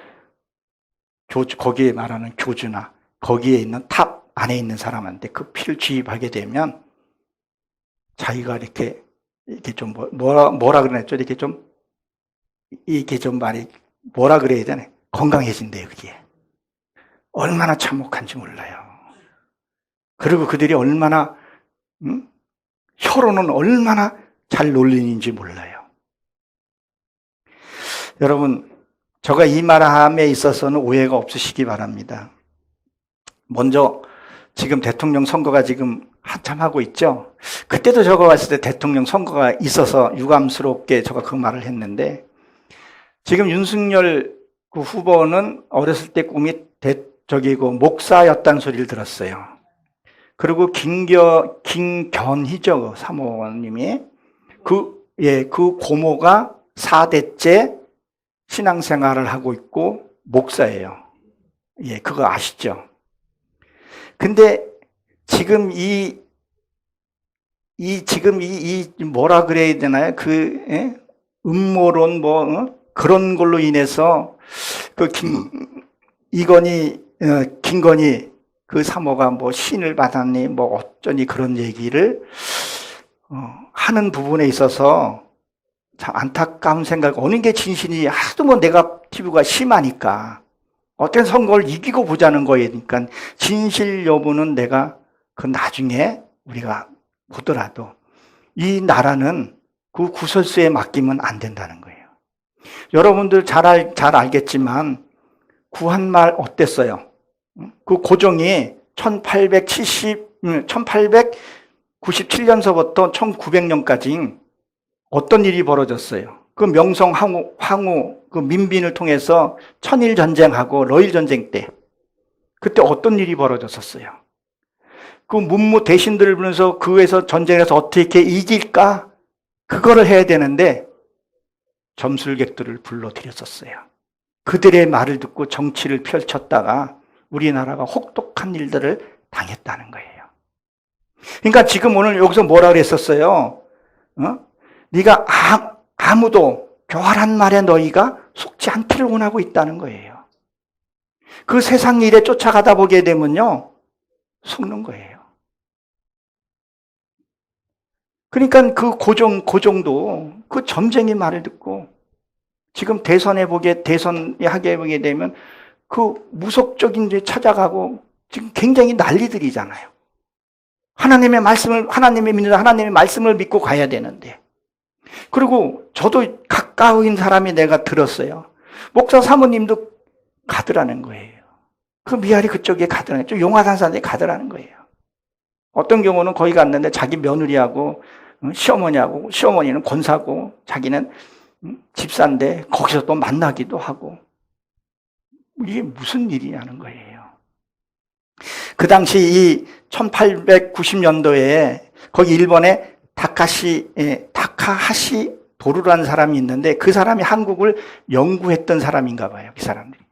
거기에 말하는 교주나 거기에 있는 탑 안에 있는 사람한테 그 피를 주입하게 되면 자기가 이렇게 좀 뭐라 그랬죠? 이렇게 좀 말이 뭐라 그래야 되나? 건강해진대요, 그게. 얼마나 참혹한지 몰라요. 그리고 그들이 얼마나 혀로는 얼마나 잘 놀리는지 몰라요. 여러분, 제가 이 말함에 있어서는 오해가 없으시기 바랍니다. 먼저 지금 대통령 선거가 지금 한참 하고 있죠. 그때도 제가 왔을 때 대통령 선거가 있어서 유감스럽게 제가 그 말을 했는데, 지금 윤석열 그 후보는 어렸을 때 꿈이 목사였다는 소리를 들었어요. 그리고 김견희죠, 사모님이. 그 고모가 4대째 신앙생활을 하고 있고 목사예요. 그거 아시죠? 근데 지금 지금 뭐라 그래야 되나요? 음모론 그런 걸로 인해서 김건희 그 사모가 뭐 신을 받았니 뭐 어쩌니 그런 얘기를 하는 부분에 있어서 참 안타까운 생각, 어느 게 진실이 하도 뭐 네거티브가 심하니까 어떤 선거를 이기고 보자는 거니까 진실 여부는 내가 그 나중에 우리가 보더라도 이 나라는 그 구설수에 맡기면 안 된다는 거예요. 여러분들 잘 알겠지만 구한말 어땠어요? 그 고종이 1897년서부터 1900년까지 어떤 일이 벌어졌어요? 그 명성 황후 그 민빈을 통해서 천일 전쟁하고 러일 전쟁 때 그때 어떤 일이 벌어졌었어요? 그 문무 대신들을 부르면서 그에서 전쟁에서 어떻게 이길까? 그거를 해야 되는데 점술객들을 불러들였었어요. 그들의 말을 듣고 정치를 펼쳤다가 우리나라가 혹독한 일들을 당했다는 거예요. 그러니까 지금 오늘 여기서 뭐라 그랬었어요? 네가 아무도 교활한 말에 너희가 속지 않기를 원하고 있다는 거예요. 그 세상 일에 쫓아가다 보게 되면요, 속는 거예요. 그러니까 그 고종도 그 점쟁이 말을 듣고 지금 대선에 하게 보게 되면 그 무속적인 데 찾아가고 지금 굉장히 난리들이잖아요. 하나님의 말씀을 믿고 가야 되는데. 그리고 저도 가까운 사람이 내가 들었어요. 목사 사모님도 가더라는 거예요. 그 미아리 그쪽에 가더라는 거예요. 용화산산에 가더라는 거예요. 어떤 경우는 거기 갔는데 자기 며느리하고 시어머니하고, 시어머니는 권사고 자기는 집사인데 거기서 또 만나기도 하고. 이게 무슨 일이냐는 거예요. 그 당시 이 1890년도에 거기 일본에 다카하시 도루라는 사람이 있는데 그 사람이 한국을 연구했던 사람인가 봐요. 그 사람들이.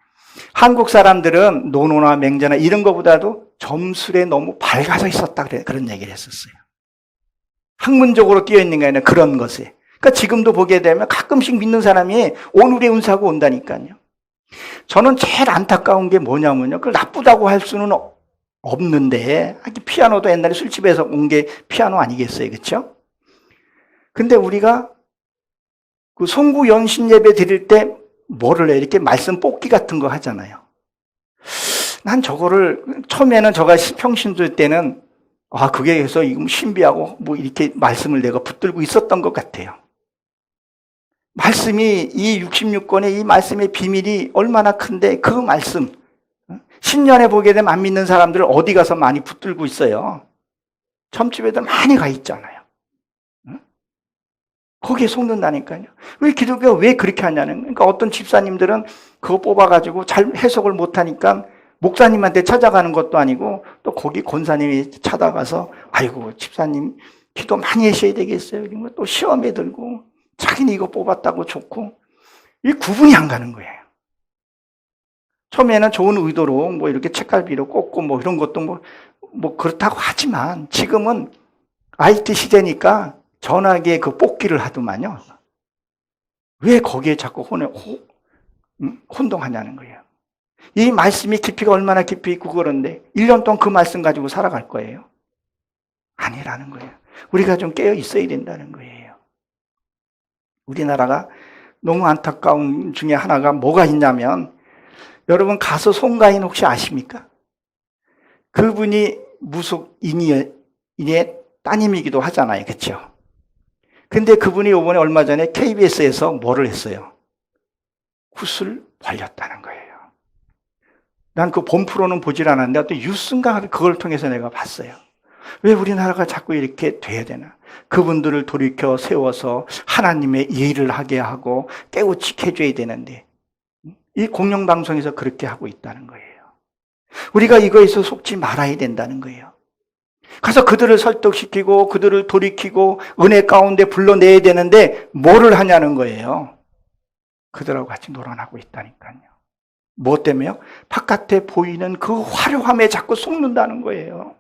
한국 사람들은 노노나 맹자나 이런 것보다도 점술에 너무 밝아서 있었다. 그런 얘기를 했었어요. 학문적으로 뛰어있는 게 아니라 그런 것에. 그러니까 지금도 보게 되면 가끔씩 믿는 사람이 오늘의 운사고 온다니까요. 저는 제일 안타까운 게 뭐냐면요. 그걸 나쁘다고 할 수는 없는데, 피아노도 옛날에 술집에서 온 게 피아노 아니겠어요? 그렇죠? 근데 우리가 그 송구 연신 예배 드릴 때 뭐를 해? 이렇게 말씀 뽑기 같은 거 하잖아요. 난 저거를 처음에는 제가 평신도 때는 그게 해서 신비하고 뭐 이렇게 말씀을 내가 붙들고 있었던 것 같아요. 말씀이 이 66권의 이 말씀의 비밀이 얼마나 큰데 그 말씀 신년에 보게 되면 안 믿는 사람들 어디 가서 많이 붙들고 있어요. 점집에도 많이 가 있잖아요. 거기에 속는다니까요. 왜 기독교가 왜 그렇게 하냐는, 그러니까 어떤 집사님들은 그거 뽑아가지고 잘 해석을 못하니까 목사님한테 찾아가는 것도 아니고 또 거기 권사님이 찾아가서 아이고 집사님 기도 많이 하셔야 되겠어요. 그리고 또 시험에 들고 자기는 이거 뽑았다고 좋고 이 구분이 안 가는 거예요. 처음에는 좋은 의도로 뭐 이렇게 책갈비로 꽂고 뭐 이런 것도 뭐 그렇다고 하지만 지금은 IT 시대니까 전화기에 그 뽑기를 하더만요. 왜 거기에 자꾸 혼동하냐는 거예요. 이 말씀이 깊이가 얼마나 깊이 있고 그런데 1년 동안 그 말씀 가지고 살아갈 거예요? 아니라는 거예요. 우리가 좀 깨어 있어야 된다는 거예요. 우리나라가 너무 안타까운 중에 하나가 뭐가 있냐면 여러분 가수 송가인 혹시 아십니까? 그분이 무속인의 따님이기도 하잖아요. 그렇죠? 근데 그분이 이번에 얼마 전에 KBS에서 뭐를 했어요? 굿을 벌렸다는 거예요. 난 그 본 프로는 보질 않았는데 어떤 뉴스인가 그걸 통해서 내가 봤어요. 왜 우리나라가 자꾸 이렇게 돼야 되나? 그분들을 돌이켜 세워서 하나님의 일을 하게 하고 깨우치게 해줘야 되는데 이 공영방송에서 그렇게 하고 있다는 거예요. 우리가 이거에서 속지 말아야 된다는 거예요. 가서 그들을 설득시키고 그들을 돌이키고 은혜 가운데 불러내야 되는데 뭐를 하냐는 거예요. 그들하고 같이 놀아나고 있다니까요. 뭐 때문에요? 바깥에 보이는 그 화려함에 자꾸 속는다는 거예요.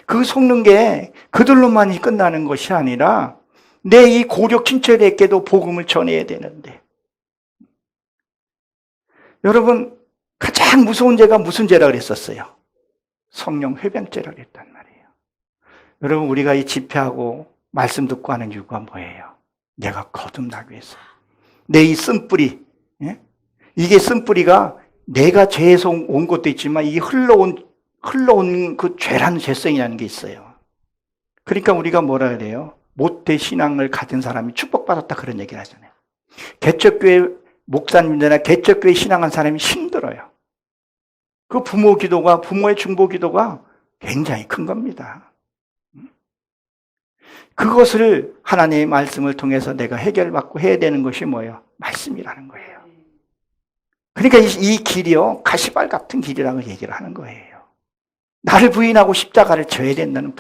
그 속는 게 그들로만이 끝나는 것이 아니라 내 이 고력 친척에게도 복음을 전해야 되는데 여러분 가장 무서운 죄가 무슨 죄라 그랬었어요? 성령 회병죄라 그랬단 말이에요. 여러분 우리가 이 집회하고 말씀 듣고 하는 이유가 뭐예요? 내가 거듭나기 위해서. 내 이 쓴뿌리, 이게 쓴뿌리가 내가 죄에서 온 것도 있지만 이게 흘러온 그 죄라는 죄성이라는 게 있어요. 그러니까 우리가 뭐라 그래요? 모태 신앙을 가진 사람이 축복받았다 그런 얘기를 하잖아요. 개척교회 목사님들이나 개척교회 신앙한 사람이 힘들어요. 그 부모 기도가, 부모의 중보 기도가 굉장히 큰 겁니다. 그것을 하나님의 말씀을 통해서 내가 해결받고 해야 되는 것이 뭐예요? 말씀이라는 거예요. 그러니까 이 길이요, 가시발 같은 길이라고 얘기를 하는 거예요. 나를 부인하고 십자가를 져야 된다는,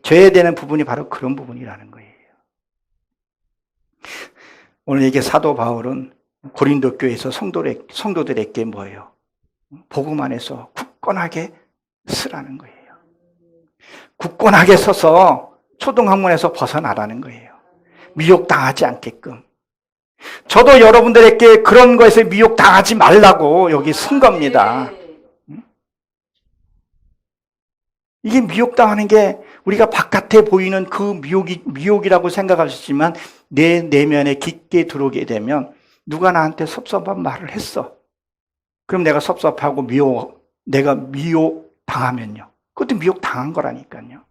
져야 되는 부분이 바로 그런 부분이라는 거예요. 오늘 이게 사도 바울은 고린도 교회에서 성도들에게 뭐예요? 복음 안에서 굳건하게 서라는 거예요. 굳건하게 서서 초등학문에서 벗어나라는 거예요. 미혹당하지 않게끔. 저도 여러분들에게 그런 것에 미혹당하지 말라고 여기 쓴 겁니다. 이게 미혹당하는 게 우리가 바깥에 보이는 그 미혹이라고 생각할 수 있지만 내 내면에 깊게 들어오게 되면 누가 나한테 섭섭한 말을 했어. 그럼 내가 섭섭하고 내가 미혹당하면요. 그것도 미혹 당한 거라니까요.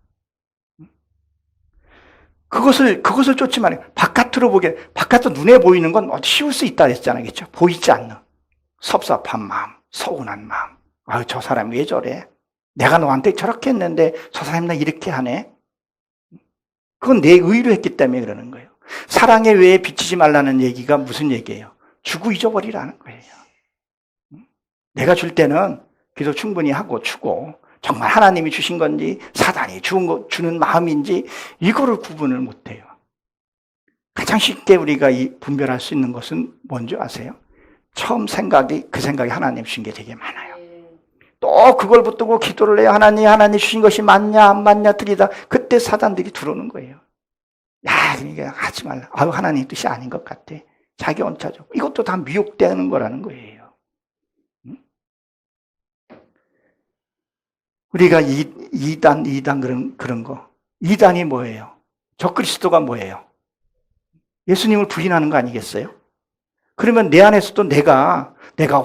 그것을 쫓지 말아요. 바깥으로 바깥으로 눈에 보이는 건 쉬울 수 있다 했잖아요. 그렇죠? 보이지 않는 섭섭한 마음, 서운한 마음. 아유, 저 사람이 왜 저래? 내가 너한테 저렇게 했는데 저 사람이 나 이렇게 하네? 그건 내 의로 했기 때문에 그러는 거예요. 사랑의 외에 비치지 말라는 얘기가 무슨 얘기예요? 주고 잊어버리라는 거예요. 내가 줄 때는 기도 충분히 하고 주고, 정말 하나님이 주신 건지 사단이 주는 마음인지 이거를 구분을 못해요. 가장 쉽게 우리가 분별할 수 있는 것은 뭔지 아세요? 처음 그 생각이 하나님 주신 게 되게 많아요. 또 그걸 붙들고 기도를 해요. 하나님 주신 것이 맞냐 안 맞냐 들이다. 그때 사단들이 들어오는 거예요. 야, 그러니까 하지 말라. 아유, 하나님 뜻이 아닌 것 같아. 자기 원차적. 이것도 다 미혹되는 거라는 거예요. 우리가 이단 그런 거. 이단이 뭐예요? 적그리스도가 뭐예요? 예수님을 부인하는 거 아니겠어요? 그러면 내 안에서도 내가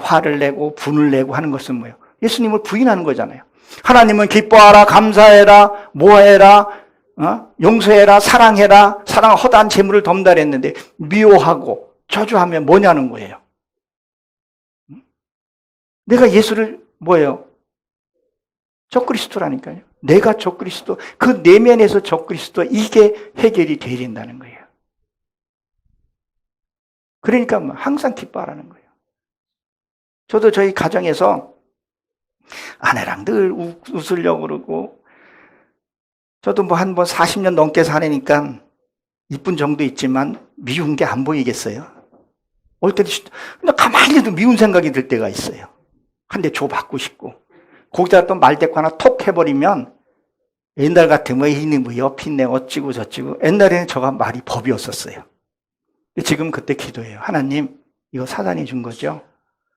화를 내고 분을 내고 하는 것은 뭐예요? 예수님을 부인하는 거잖아요. 하나님은 기뻐하라, 감사해라, 모해라, 용서해라, 사랑해라, 허다한 재물을 덤달했는데 미워하고 저주하면 뭐냐는 거예요. 내가 예수를 뭐예요? 적그리스도라니까요. 내가 적그리스도, 그 내면에서 적그리스도, 이게 해결이 되어야 된다는 거예요. 그러니까 항상 기뻐하라는 거예요. 저도 저희 가정에서 아내랑 늘 웃으려고 그러고, 저도 한 번 40년 넘게 사니까 이쁜 정도 있지만 미운 게 안 보이겠어요? 올 때도 가만히 해도 미운 생각이 들 때가 있어요. 한 대 줘 받고 싶고. 거기다 또 말대꾸 하나 톡 해버리면 옛날 같으면 이니 뭐 옆이네 어찌고 저찌고. 옛날에는 저가 말이 법이었었어요. 지금 그때 기도해요. 하나님, 이거 사단이 준 거죠?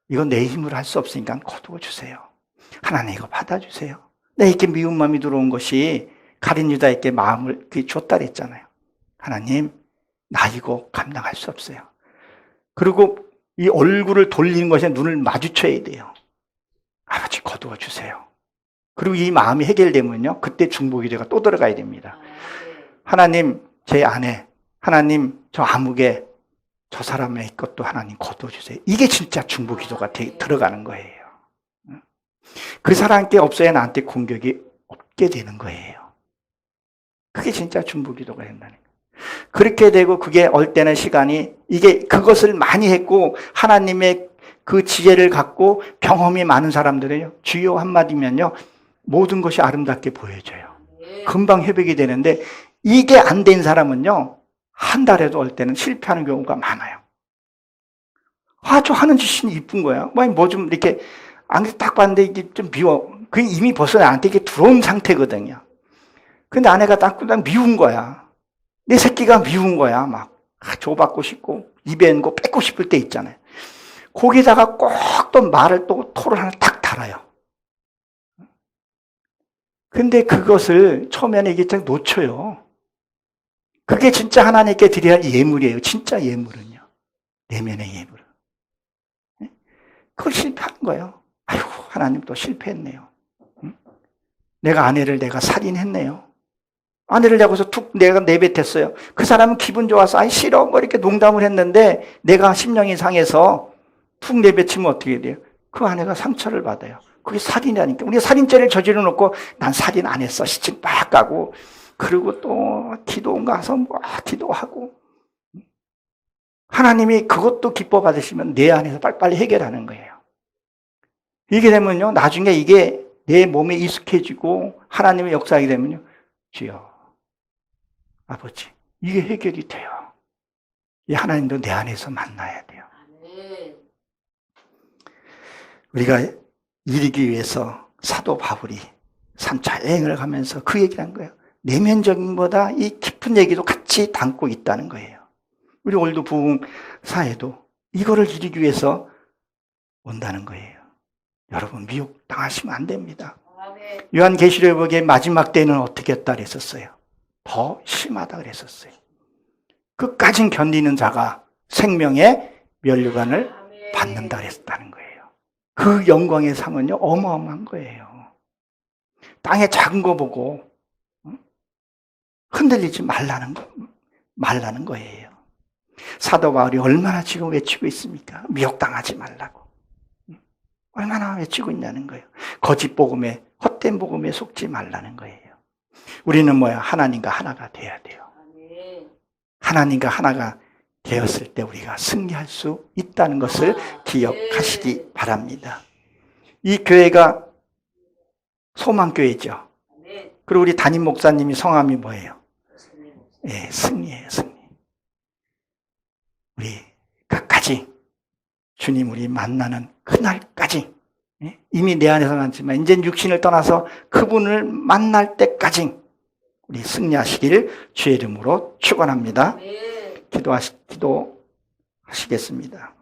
이건 내 힘으로 할 수 없으니까 거두어 주세요. 하나님, 이거 받아주세요. 내 이렇게 미운 마음이 들어온 것이 가룟 유다에게 마음을 줬다 그랬잖아요. 하나님, 나 이거 감당할 수 없어요. 그리고 이 얼굴을 돌리는 것에 눈을 마주쳐야 돼요. 아버지, 거두어 주세요. 그리고 이 마음이 해결되면요, 그때 중보기도가 또 들어가야 됩니다. 하나님, 제 아내, 하나님, 저 아무개, 저 사람의 것도 하나님 거두어 주세요. 이게 진짜 중보기도가 들어가는 거예요. 그 사람께 없어야 나한테 공격이 없게 되는 거예요. 그게 진짜 중보기도가 된다는 거예요. 그렇게 되고 그게 올 때는 시간이, 이게 그것을 많이 했고 하나님의 그 지혜를 갖고 경험이 많은 사람들은요, 주여 한마디면요, 모든 것이 아름답게 보여져요. 금방 회복이 되는데, 이게 안 된 사람은요, 한 달에도 올 때는 실패하는 경우가 많아요. 저 하는 짓이 이쁜 거야. 뭐 좀 이렇게, 안경 딱 봤는데 이게 좀 미워. 그게 이미 벌써 나한테 이게 들어온 상태거든요. 근데 아내가 딱 미운 거야. 내 새끼가 미운 거야. 막, 줘받고 싶고, 입에 있는 거 뺏고 싶을 때 있잖아요. 거기다가 꼭 또 말을 또 토를 하나 딱 달아요. 근데 그것을 처음에는 이게 딱 놓쳐요. 그게 진짜 하나님께 드려야 할 예물이에요. 진짜 예물은요. 내면의 예물은. 그걸 실패하는 거예요. 아이고, 하나님 또 실패했네요. 내가 아내를 살인했네요. 아내를 잡아서 툭 내가 내뱉었어요. 그 사람은 기분 좋아서 아이 싫어 뭐 이렇게 농담을 했는데 내가 심령이 상해서 툭 내뱉으면 어떻게 돼요? 그 아내가 상처를 받아요. 그게 살인이라니까. 우리가 살인죄를 저지러 놓고 난 살인 안 했어. 시침 막 가고. 그리고 또 기도원 가서 기도하고. 하나님이 그것도 기뻐 받으시면 내 안에서 빨리빨리 해결하는 거예요. 이게 되면요, 나중에 이게 내 몸에 익숙해지고 하나님의 역사하게 되면요, 주여, 아버지, 이게 해결이 돼요. 이 하나님도 내 안에서 만나야 돼요. 우리가 이르기 위해서 사도 바울이 3차 여행을 가면서 그 얘기를 한 거예요. 내면적인 보다 이 깊은 얘기도 같이 담고 있다는 거예요. 우리 오늘도 부흥사에도 이거를 이루기 위해서 온다는 거예요. 여러분, 미혹 당하시면 안 됩니다. 요한계시록의 마지막 때는 어떻게 했다 그랬었어요? 더 심하다 그랬었어요. 끝까지 견디는 자가 생명의 면류관을 받는다 그랬다는 거예요. 그 영광의 상은요, 어마어마한 거예요. 땅에 작은 거 보고 흔들리지 말라는 거예요. 사도 바울이 얼마나 지금 외치고 있습니까? 미혹당하지 말라고. 얼마나 외치고 있냐는 거예요. 거짓 복음에, 헛된 복음에 속지 말라는 거예요. 우리는 뭐야? 하나님과 하나가 돼야 돼요. 하나님과 하나가 되었을 때 우리가 승리할 수 있다는 것을 기억하시기 바랍니다. 이 교회가 소망교회죠. 그리고 우리 담임 목사님이 성함이 뭐예요? 예, 승리예요, 승리. 우리 끝까지 주님 우리 만나는 그날까지, 예? 이미 내 안에서 났지만 이제 육신을 떠나서 그분을 만날 때까지 우리 승리하시길 주의 이름으로 축원합니다. 기도하시겠습니다.